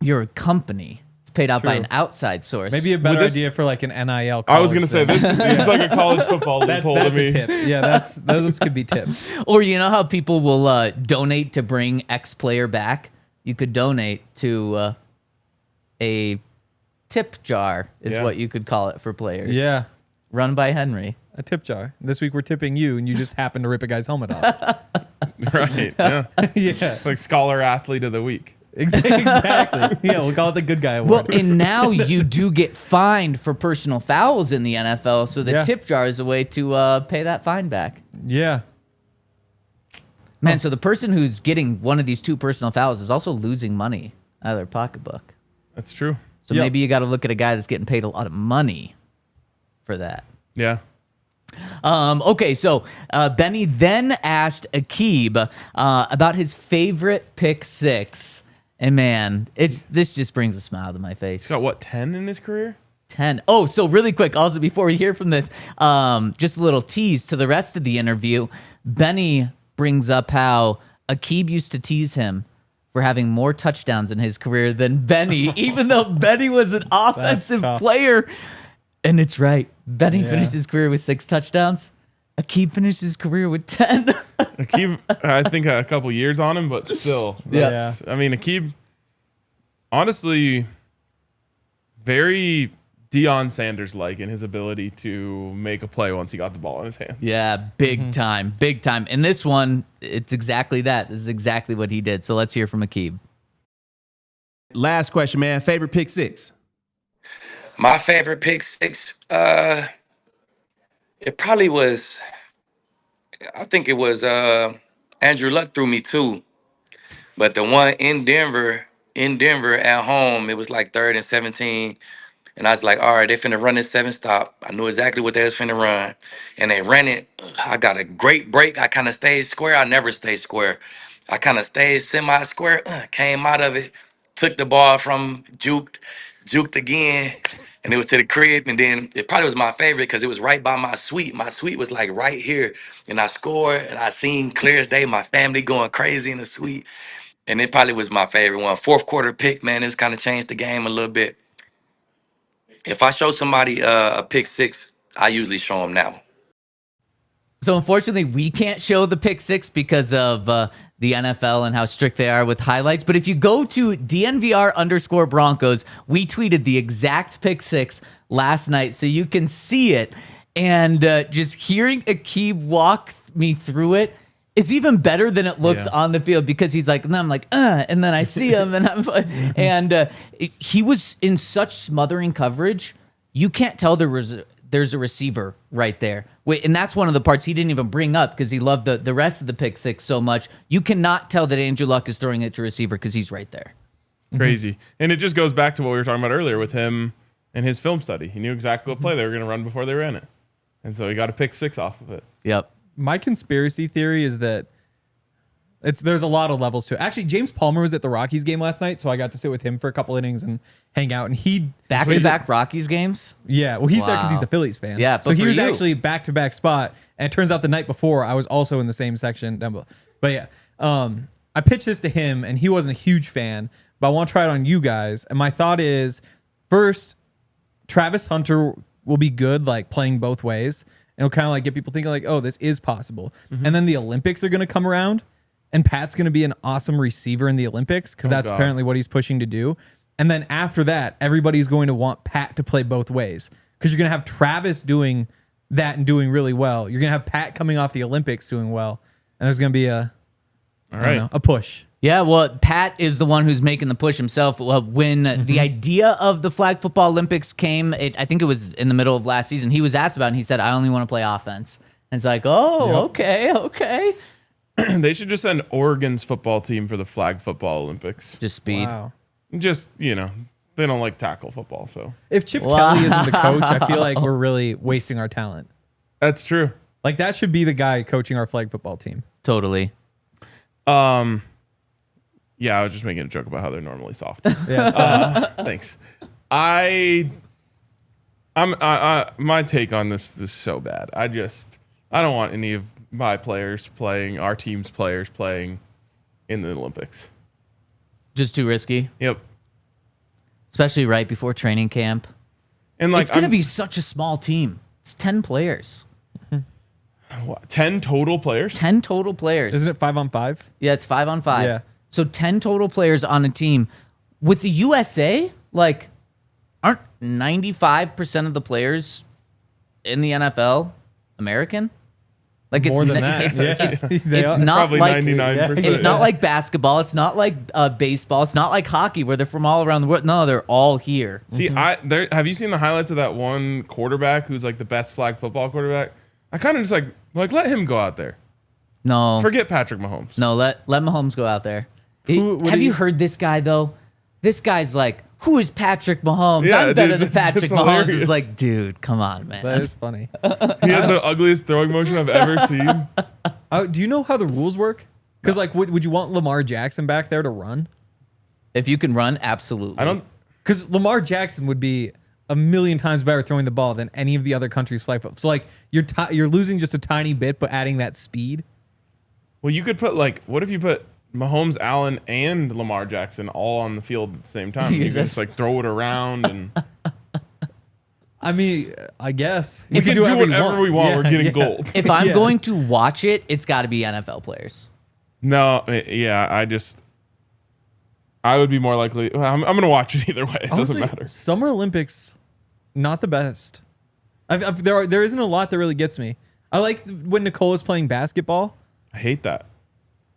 your company. It's paid out by True. an outside source. Maybe a better this- idea for like an NIL. I was going to say, college this seems like a college football thing. loophole that's to me. a tip. Yeah, those could be tips. Or you know how people will donate to bring X player back? You could donate to a tip jar, is Yeah. what you could call it for players. Yeah, Run by Henry. a tip jar. This week we're tipping you, and you just happen to rip a guy's helmet off. Right. Yeah. Yeah, It's like Scholar Athlete of the Week. exactly. Yeah, we'll call it the good guy award. Well, and now you do get fined for personal fouls in the NFL, so the Yeah. tip jar is a way to pay that fine back. Yeah. Man, so the person who's getting one of these 2 personal fouls is also losing money out of their pocketbook. That's true. So Yep. maybe you got to look at a guy that's getting paid a lot of money for that. Yeah. Okay, so Benny then asked Aqib about his favorite pick 6. And man, this just brings a smile to my face. He's got, what, 10 in his career? 10. Oh, so really quick, also before we hear from this, just a little tease to the rest of the interview. Benny brings up how Aqib used to tease him for having more touchdowns in his career than Benny, even though Benny was an offensive tough. player. And it's right. Benny Yeah. finished his career with 6 touchdowns. Aqib finished his career with 10. Aqib, I think a couple years on him, but still. Yeah. I mean, Aqib, honestly, very Deion Sanders-like in his ability to make a play once he got the ball in his hands. Yeah, big time, big time. And this one, it's exactly that. This is exactly what he did. So let's hear from Aqib. Last question, man. Favorite pick 6? My favorite pick 6, it probably was, I think it was Andrew Luck threw me 2. But the one in Denver at home, it was like 3rd and 17. And I was like, all right, they finna run this 7-stop. I knew exactly what they was finna run. And they ran it. I got a great break. I kind of stayed square. I never stay square. I kind of stayed semi-square, came out of it, took the ball from juked again, and it was to the crib. And then it probably was my favorite because it was right by my suite. My suite was like right here. And I scored, and I seen clear as day my family going crazy in the suite. And it probably was my favorite one. 4th quarter pick, man, it's kind of changed the game a little bit. If I show somebody a pick 6, I usually show them that one. So unfortunately, we can't show the pick 6 because of the NFL and how strict they are with highlights. But if you go to DNVR_Broncos, we tweeted the exact pick 6 last night, so you can see it. And just hearing Aqib walk me through it is even better than it looks on the field, because he's like, and then I'm like, and then I see him, and he was in such smothering coverage, you can't tell there's a receiver right there. Wait, and that's one of the parts he didn't even bring up because he loved the rest of the pick 6 so much. You cannot tell that Andrew Luck is throwing it to receiver because he's right there. Crazy. And it just goes back to what we were talking about earlier with him and his film study. He knew exactly what play they were going to run before they ran it. And so he got a pick 6 off of it. Yep. My conspiracy theory is that there's a lot of levels to it. Actually, James Palmer was at the Rockies game last night, so I got to sit with him for a couple innings and hang out. And he Back-to-back Rockies games? Yeah, well, he's there because Wow. he's a Phillies fan. Yeah, so but he for was you. actually back-to-back spot, and it turns out the night before I was also in the same section down below. But yeah, I pitched this to him, and he wasn't a huge fan, but I want to try it on you guys. And my thought is, first, Travis Hunter will be good, like playing both ways, and it'll kind of like get people thinking like, oh, this is possible. And then the Olympics are going to come around, and Pat's going to be an awesome receiver in the Olympics because that's God. apparently what he's pushing to do. And then after that, everybody's going to want Pat to play both ways because you're going to have Travis doing that and doing really well. You're going to have Pat coming off the Olympics doing well, and there's going to be a push. Yeah, well, Pat is the one who's making the push himself. When the idea of the flag football Olympics came, I think it was in the middle of last season, he was asked about it, and he said, I only want to play offense. And it's like, okay. They should just send Oregon's football team for the flag football Olympics. Just speed. Wow. Just, they don't like tackle football, so. If Chip Kelly isn't the coach, I feel like we're really wasting our talent. That's true. Like that should be the guy coaching our flag football team. Totally. Yeah, I was just making a joke about how they're normally soft. Yeah. Thanks. My take on this is so bad. I don't want any of my players playing, our team's players playing in the Olympics. Just too risky. Yep. Especially right before training camp. And like It's going to be such a small team. It's 10 players. 10 total players? 10 total players. Isn't it 5-on-5? Yeah, it's 5-on-5. Yeah. So 10 total players on a team. With the USA, like, aren't 95% of the players in the NFL American? Like More it's than that. it's not Probably like 99%. it's not like basketball. It's not like baseball. It's not like hockey where they're from all around the world. No, they're all here. See, have you seen the highlights of that one quarterback who's like the best flag football quarterback? I kind of just like let him go out there. No, Forget Patrick Mahomes. no, let Mahomes go out there. What Have do you you- heard this guy though? This guy's like, who is Patrick Mahomes? Yeah, I'm better dude, than Patrick it's Mahomes. hilarious. It's like, dude, come on, man. That is funny. He has the ugliest throwing motion I've ever seen. Do you know how the rules work? Because like, would you want Lamar Jackson back there to run? If you can run, absolutely. I don't. Because Lamar Jackson would be a million times better throwing the ball than any of the other countries' flag football. So like, you're losing just a tiny bit, but adding that speed. Well, you could put what if you put Mahomes, Allen, and Lamar Jackson all on the field at the same time? You Use can it. just like throw it around and I mean, I guess we can do whatever we want. Yeah, We're getting yeah. gold. If I'm Yeah. going to watch it, it's got to be NFL players. No, yeah, I would be more likely. I'm going to watch it either way. It doesn't Honestly, matter. Summer Olympics, not the best. There isn't a lot that really gets me. I like when Nicole is playing basketball. I hate that.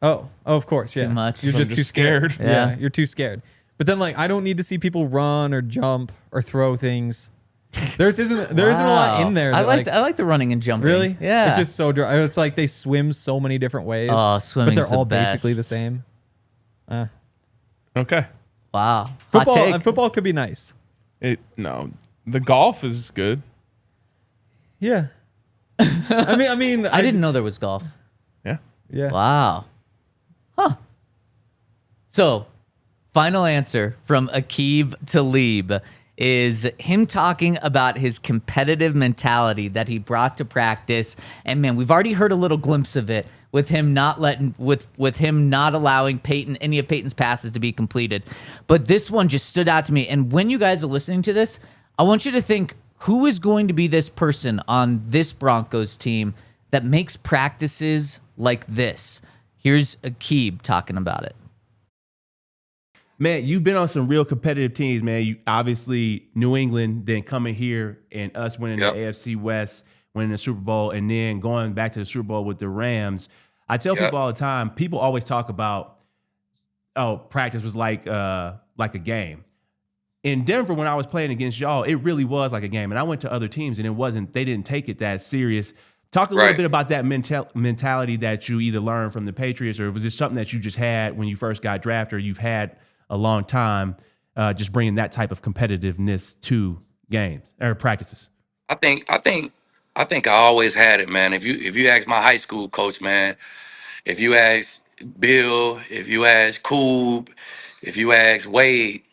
Oh, of course, yeah. much. You're So I'm just too just scared. scared. Yeah. Yeah. You're too scared. But then, like, I don't need to see people run or jump or throw things. There isn't a lot in there. I that, like the running and jumping. Really? Yeah. It's just so dry. It's like they swim so many different ways. Oh, but swimming's they're all the best. basically the same. Okay. Wow. Football, Hot take. football could be nice. No, the golf is good. Yeah. I mean, I didn't know there was golf. Yeah. Yeah. Wow. Huh. So, final answer from Aqib Talib is him talking about his competitive mentality that he brought to practice. And man, we've already heard a little glimpse of it with him not allowing Peyton any of Peyton's passes to be completed. But this one just stood out to me. And when you guys are listening to this, I want you to think, who is going to be this person on this Broncos team that makes practices like this? Here's Aqib talking about it. Man, you've been on some real competitive teams, man. You obviously New England, then coming here and us winning Yep. the AFC West, winning the Super Bowl, and then going back to the Super Bowl with the Rams. I tell Yep. people all the time, people always talk about, practice was like a game. In Denver, when I was playing against y'all, it really was like a game. And I went to other teams, and they didn't take it that serious. Talk a little Right. bit about that mentality that you either learned from the Patriots, or was it something that you just had when you first got drafted, or you've had a long time, just bringing that type of competitiveness to games or practices? I think I always had it, man. If you ask my high school coach, man, if you ask Bill, if you ask Coob, if you ask Wade,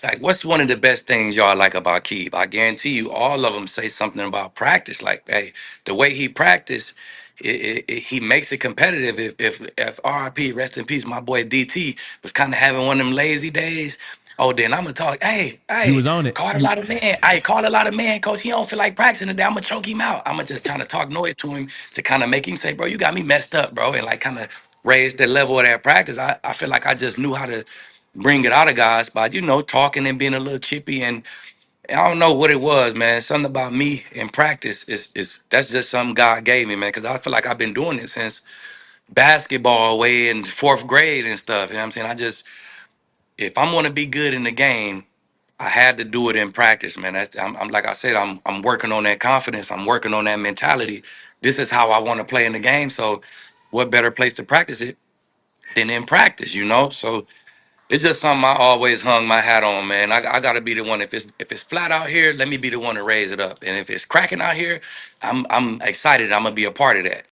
like, what's one of the best things y'all like about Keeb? I guarantee you, all of them say something about practice. Like, hey, the way he practice, he makes it competitive. If RIP, rest in peace, my boy DT was kind of having one of them lazy days. Oh, then I'm gonna talk. Hey, He was on it. call a lot of man. Hey, call a lot of man, coach. He don't feel like practicing today. I'm gonna choke him out. I'm gonna just trying to talk noise to him to kind of make him say, bro, you got me messed up, bro, and like kind of raise the level of that practice. I feel like I just knew how to bring it out of guys by talking and being a little chippy, and I don't know what it was, man. Something about me in practice is that's just something God gave me, man, because I feel like I've been doing it since basketball way in fourth grade and stuff. You know what I'm saying? If I'm gonna be good in the game, I had to do it in practice, man. I'm like I said, I'm working on that confidence. I'm working on that mentality. This is how I want to play in the game. So what better place to practice it than in practice, you know? So it's just something I always hung my hat on, man. I gotta be the one. If it's flat out here, let me be the one to raise it up. And if it's cracking out here, I'm excited. I'm gonna be a part of that.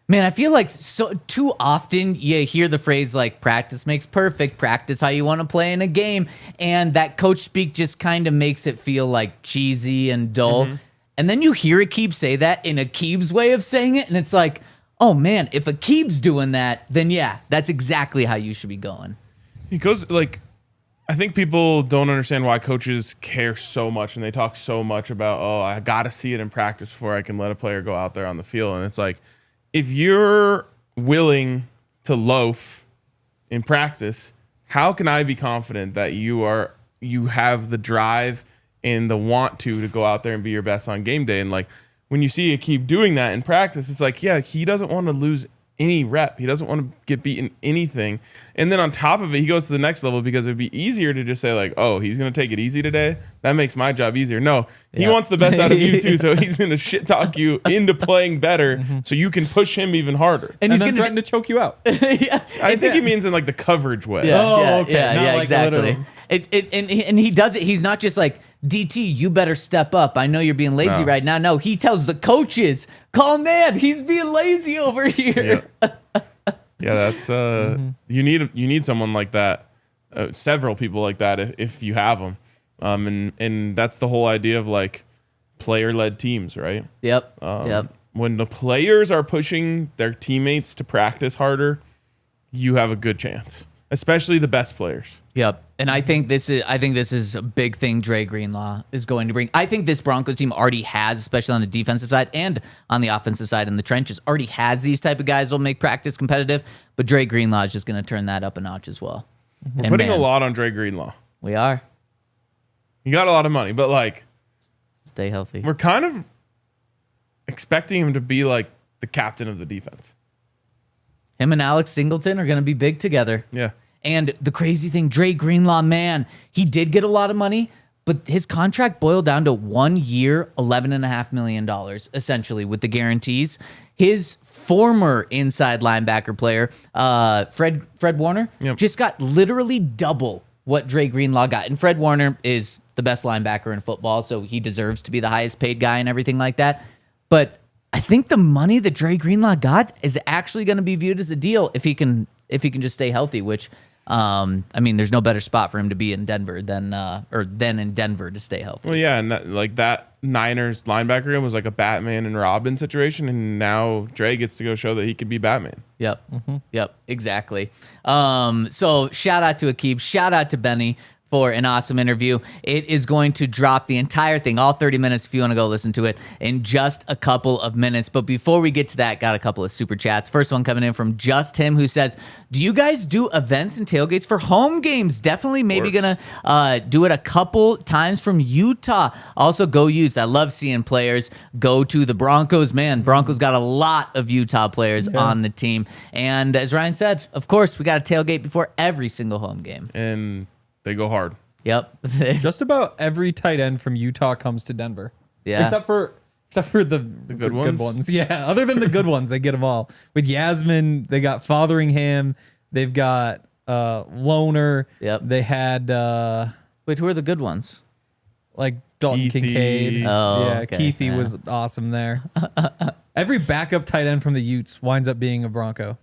Man, I feel like so too often you hear the phrase like practice makes perfect, practice how you want to play in a game, and that coach speak just kind of makes it feel like cheesy and dull. And then you hear Aqib say that in Aqib's way of saying it, and it's like, oh man, if Aqib's doing that, then yeah, that's exactly how you should be going. He goes like, I think people don't understand why coaches care so much and they talk so much about, oh, I got to see it in practice before I can let a player go out there on the field. And it's like, if you're willing to loaf in practice, how can I be confident that you have the drive and the want to go out there and be your best on game day? And like when you see Aqib doing that in practice, it's like, yeah, he doesn't want to lose any rep. He doesn't want to get beaten anything. And then on top of it, he goes to the next level because it'd be easier to just say like, oh, he's going to take it easy today. That makes my job easier. No, he wants the best out of you too. So he's going to shit talk you into playing better so you can push him even harder. And he's going to threaten to choke you out. I think he means in like the coverage way. Yeah, okay. Yeah, Not like exactly. literal. And he does it. He's not just like, DT, you better step up. I know you're being lazy right now. No, he tells the coaches, call him man. He's being lazy over here. Yeah, that's you need someone like that, several people like that if you have them, and that's the whole idea of like player-led teams, right? Yep. When the players are pushing their teammates to practice harder, you have a good chance, especially the best players. Yep. And I think this is a big thing Dre Greenlaw is going to bring. I think this Broncos team already has, especially on the defensive side and on the offensive side in the trenches, already has these type of guys that'll make practice competitive. But Dre Greenlaw is just going to turn that up a notch as well. We're putting a lot on Dre Greenlaw. We are. You got a lot of money, but like, stay healthy. We're kind of expecting him to be like the captain of the defense. Him and Alex Singleton are going to be big together. Yeah. And the crazy thing, Dre Greenlaw, man, he did get a lot of money, but his contract boiled down to 1 year, $11.5 million, essentially, with the guarantees. His former inside linebacker player, Fred Warner, just got literally double what Dre Greenlaw got. And Fred Warner is the best linebacker in football, so he deserves to be the highest paid guy and everything like that. But I think the money that Dre Greenlaw got is actually going to be viewed as a deal if he can just stay healthy, which I mean, there's no better spot for him to be in Denver than in Denver to stay healthy. Well, yeah, and that Niners linebacker room was like a Batman and Robin situation, and now Dre gets to go show that he could be Batman. Yep, yep, exactly. So shout out to Aqib, shout out to Benny for an awesome interview. It is going to drop the entire thing, all 30 minutes, if you want to go listen to it, in just a couple of minutes. But before we get to that, got a couple of super chats. First one coming in from Just Him, who says, do you guys do events and tailgates for home games? Definitely maybe going to do it a couple times from Utah. Also, go Utes. I love seeing players go to the Broncos. Man, Broncos got a lot of Utah players on the team. And as Ryan said, of course, we got a tailgate before every single home game. And they go hard. Yep. Just about every tight end from Utah comes to Denver. Yeah. Except for the good ones. Yeah. Other than the good ones, they get them all. With Yasmin, they got Fotheringham. They've got Loner. Yep. They had Wait, who are the good ones? like Dalton Keithy. Kincaid. Oh, yeah. okay. Keithy Yeah. was awesome there. Every backup tight end from the Utes winds up being a Bronco.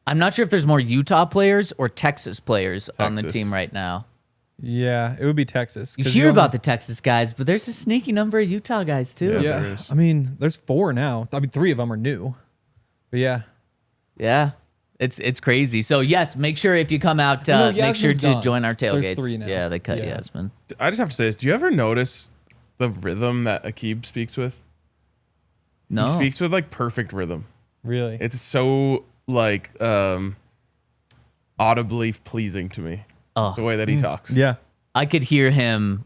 I'm not sure if there's more Utah players or Texas players on the Texas. team right now. Yeah, it would be Texas. You 'cause hear only- about the Texas guys, but there's a sneaky number of Utah guys too. Yeah. there Yeah, is. I mean, there's 4 now. I mean, 3 of them are new. But yeah, Yeah. It's crazy. So yes, make sure if you come out, No, make sure Yasmin's to gone. join our So there's tailgates. 3 now. Yeah, they cut Yeah. Yasmin. I just have to say this. Do you ever notice the rhythm that Aqib speaks with? No. He speaks with like perfect rhythm. really. It's so like audibly pleasing to me. Oh. The way that he talks. Yeah. I could hear him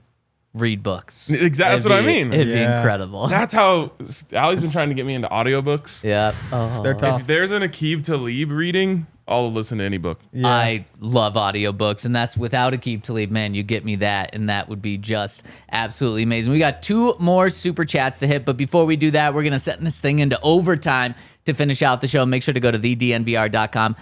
read books. Exactly. That's what I mean. It'd be Yeah. incredible. That's how Ali's been trying to get me into audiobooks. Yeah. Oh. They're tough. If there's an Aqib Talib reading, I'll listen to any book. Yeah. I love audiobooks, and that's without Aqib Talib. Man, you get me that, and that would be just absolutely amazing. We got 2 more super chats to hit, but before we do that, we're going to set this thing into overtime to finish out the show. Make sure to go to thednvr.com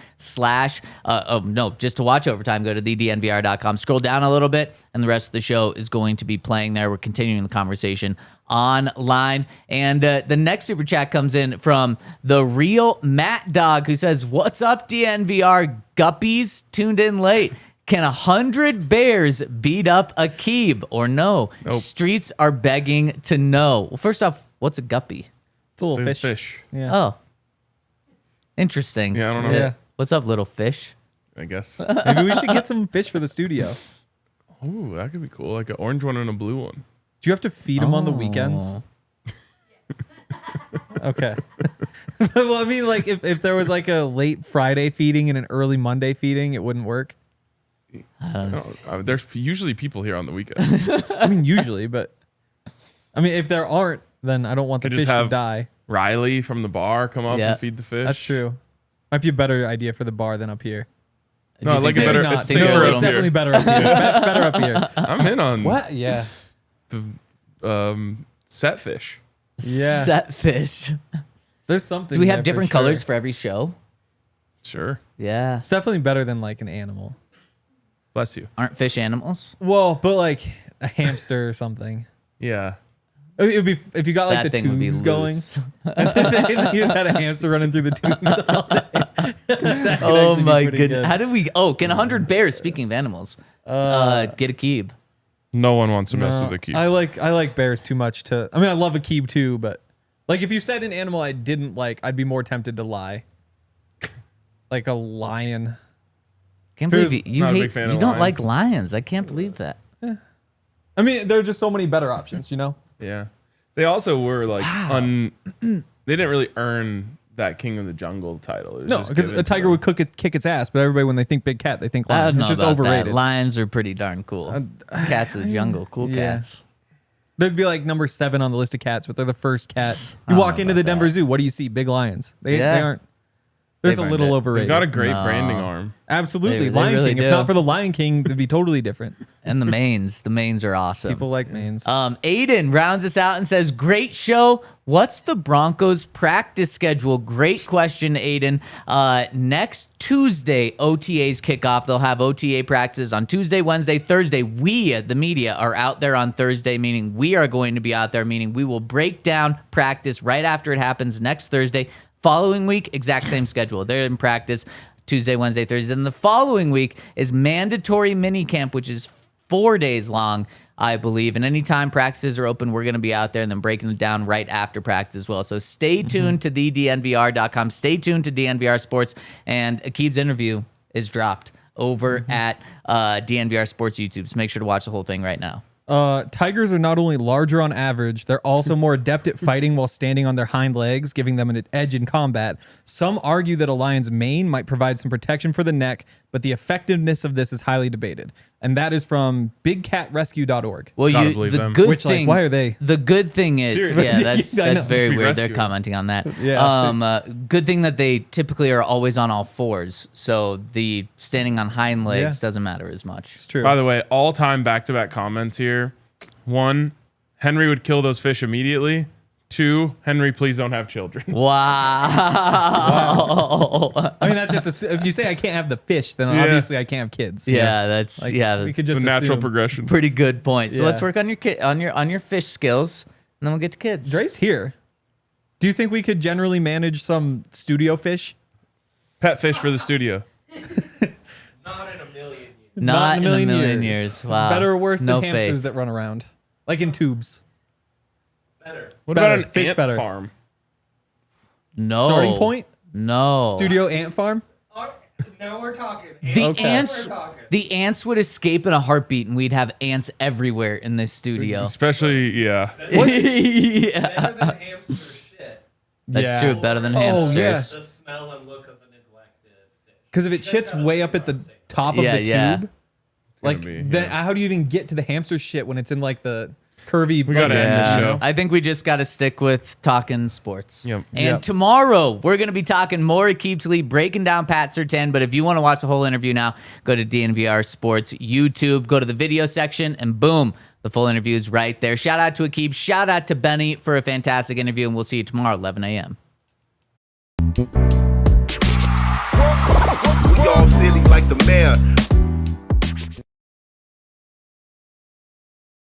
just to watch overtime, go to thednvr.com. Scroll down a little bit, and the rest of the show is going to be playing there. We're continuing the conversation online. And the next super chat comes in from the real Matt Dog, who says, "What's up, DNVR guppies? Tuned in late. Can 100 Bears beat up Aqib or no? Nope. Streets are begging to know." Well, first off, what's a guppy? It's a little It's fish. Yeah. Oh, interesting. Yeah, I don't know. Yeah. What's up, little fish? I guess. Maybe we should get some fish for the studio. Ooh, that could be cool. Like an orange one and a blue one. Do you have to feed them on the weekends? Okay. Well, I mean, like if there was like a late Friday feeding and an early Monday feeding, it wouldn't work. No, there's usually people here on the weekend. I mean, usually, but I mean, if there aren't, then I don't want the You fish just to have die. Riley from the bar come up Yeah. and feed the fish. That's true. Might be a better idea for the bar than up here. Do No, you I like think it they- better. Maybe It's think safer they're a up it's little- definitely here. better up here. Better up here. I'm in on What? Yeah. the set fish. Yeah. Set fish. There's something. Do we there have for different sure. colors for every show? Sure. Yeah. It's definitely better than like an animal. Bless you. Aren't fish animals? Well, but like a hamster or something. Yeah. It would be if you got like That the thing would be tubes going. loose. You just had a hamster running through the tubes all day. That could Oh actually be my pretty goodness. good. How did we? Oh, can 100 Bears, speaking of animals, get Aqib? No one wants to mess No, with a key. I like bears too much to. I mean, I love Aqib too, but like if you said an animal I didn't like, I'd be more tempted to lie. Like a lion. Can't Who's believe you not a big hate. fan You of don't like lions? lions. I can't believe that. I mean, there are just so many better options, you know. Yeah. They also were like they didn't really earn that King of the Jungle title. It was No, just because given a to tiger them. would kick its ass, but everybody when they think big cat, they think I lion. don't know It's just about overrated. that. Lions are pretty darn cool. Cats of the jungle, cool yeah. cats. They'd be like number 7 on the list of cats, but they're the first cat. I You don't walk know into the about Denver that. Zoo. What do you see? Big lions. They Yeah. aren't. There's They've a earned little it. overrated. They've got a great No. branding arm. Absolutely. They Lion really King. do. If not for the Lion King, it'd be totally different. And the manes are awesome. People like manes. Aiden rounds us out and says, "Great show. What's the Broncos practice schedule?" Great question, Aiden. Next Tuesday, OTAs kick off. They'll have OTA practices on Tuesday, Wednesday, Thursday. We, the media, are out there on Thursday, meaning we are going to be out there, meaning we will break down practice right after it happens next Thursday. Following week, exact same schedule. They're in practice Tuesday, Wednesday, Thursday. And the following week is mandatory mini camp, which is 4 days long, I believe. And anytime practices are open, we're going to be out there and then breaking them down right after practice as well. So stay tuned to thednvr.com. Stay tuned to DNVR Sports. And Aqib's interview is dropped over at DNVR Sports YouTube. So make sure to watch the whole thing right now. Tigers are not only larger on average, they're also more adept at fighting while standing on their hind legs, giving them an edge in combat. Some argue that a lion's mane might provide some protection for the neck, but the effectiveness of this is highly debated. And that is from bigcatrescue.org. Well, Gotta believe the them. good Which, like, thing. why are they? The good thing is, Seriously. yeah, that's I know. very Big weird. They're rescue. commenting on that. Yeah. Good thing that they typically are always on all fours, so the standing on hind legs Yeah. doesn't matter as much. It's true. By the way, all-time back-to-back comments here. 1, Henry would kill those fish immediately. 2, Henry, please don't have children. Wow. I mean, that's just if you say I can't have the fish, then Yeah. obviously I can't have kids. Yeah, that's Like, yeah, we that's could The just natural assume. progression. pretty good point. So Yeah. let's work on your fish skills, and then we'll get to kids. Dre's here. Do you think we could generally manage some studio fish? Pet fish for the studio. Not in a million years. Wow. Better or worse No than hamsters faith. that run around, like in tubes. What Better. about an Fish ant better. farm? No Starting point? No. Studio ant farm? Now we're talking. The Okay. ants, We're talking. the ants would escape in a heartbeat, and we'd have ants everywhere in this studio. Especially, yeah. Yeah, Better than hamster shit. that's Yeah. true. Better than Oh, hamsters. yeah. The smell and look of a neglected fish. Because if it shits way up at the top of Yeah, the yeah. tube, like be, then yeah. how do you even get to the hamster shit when it's in like the curvy. We gotta end the Yeah, show. I think we just got to stick with talking sports. Yep. And Yep. tomorrow we're going to be talking more Aqib Talib, breaking down Pat Surtain. But if you want to watch the whole interview now, go to DNVR Sports YouTube, go to the video section, and boom, the full interview is right there. Shout out to Aqib. Shout out to Benny for a fantastic interview, and we'll see you tomorrow at 11 a.m. We all silly like the mayor.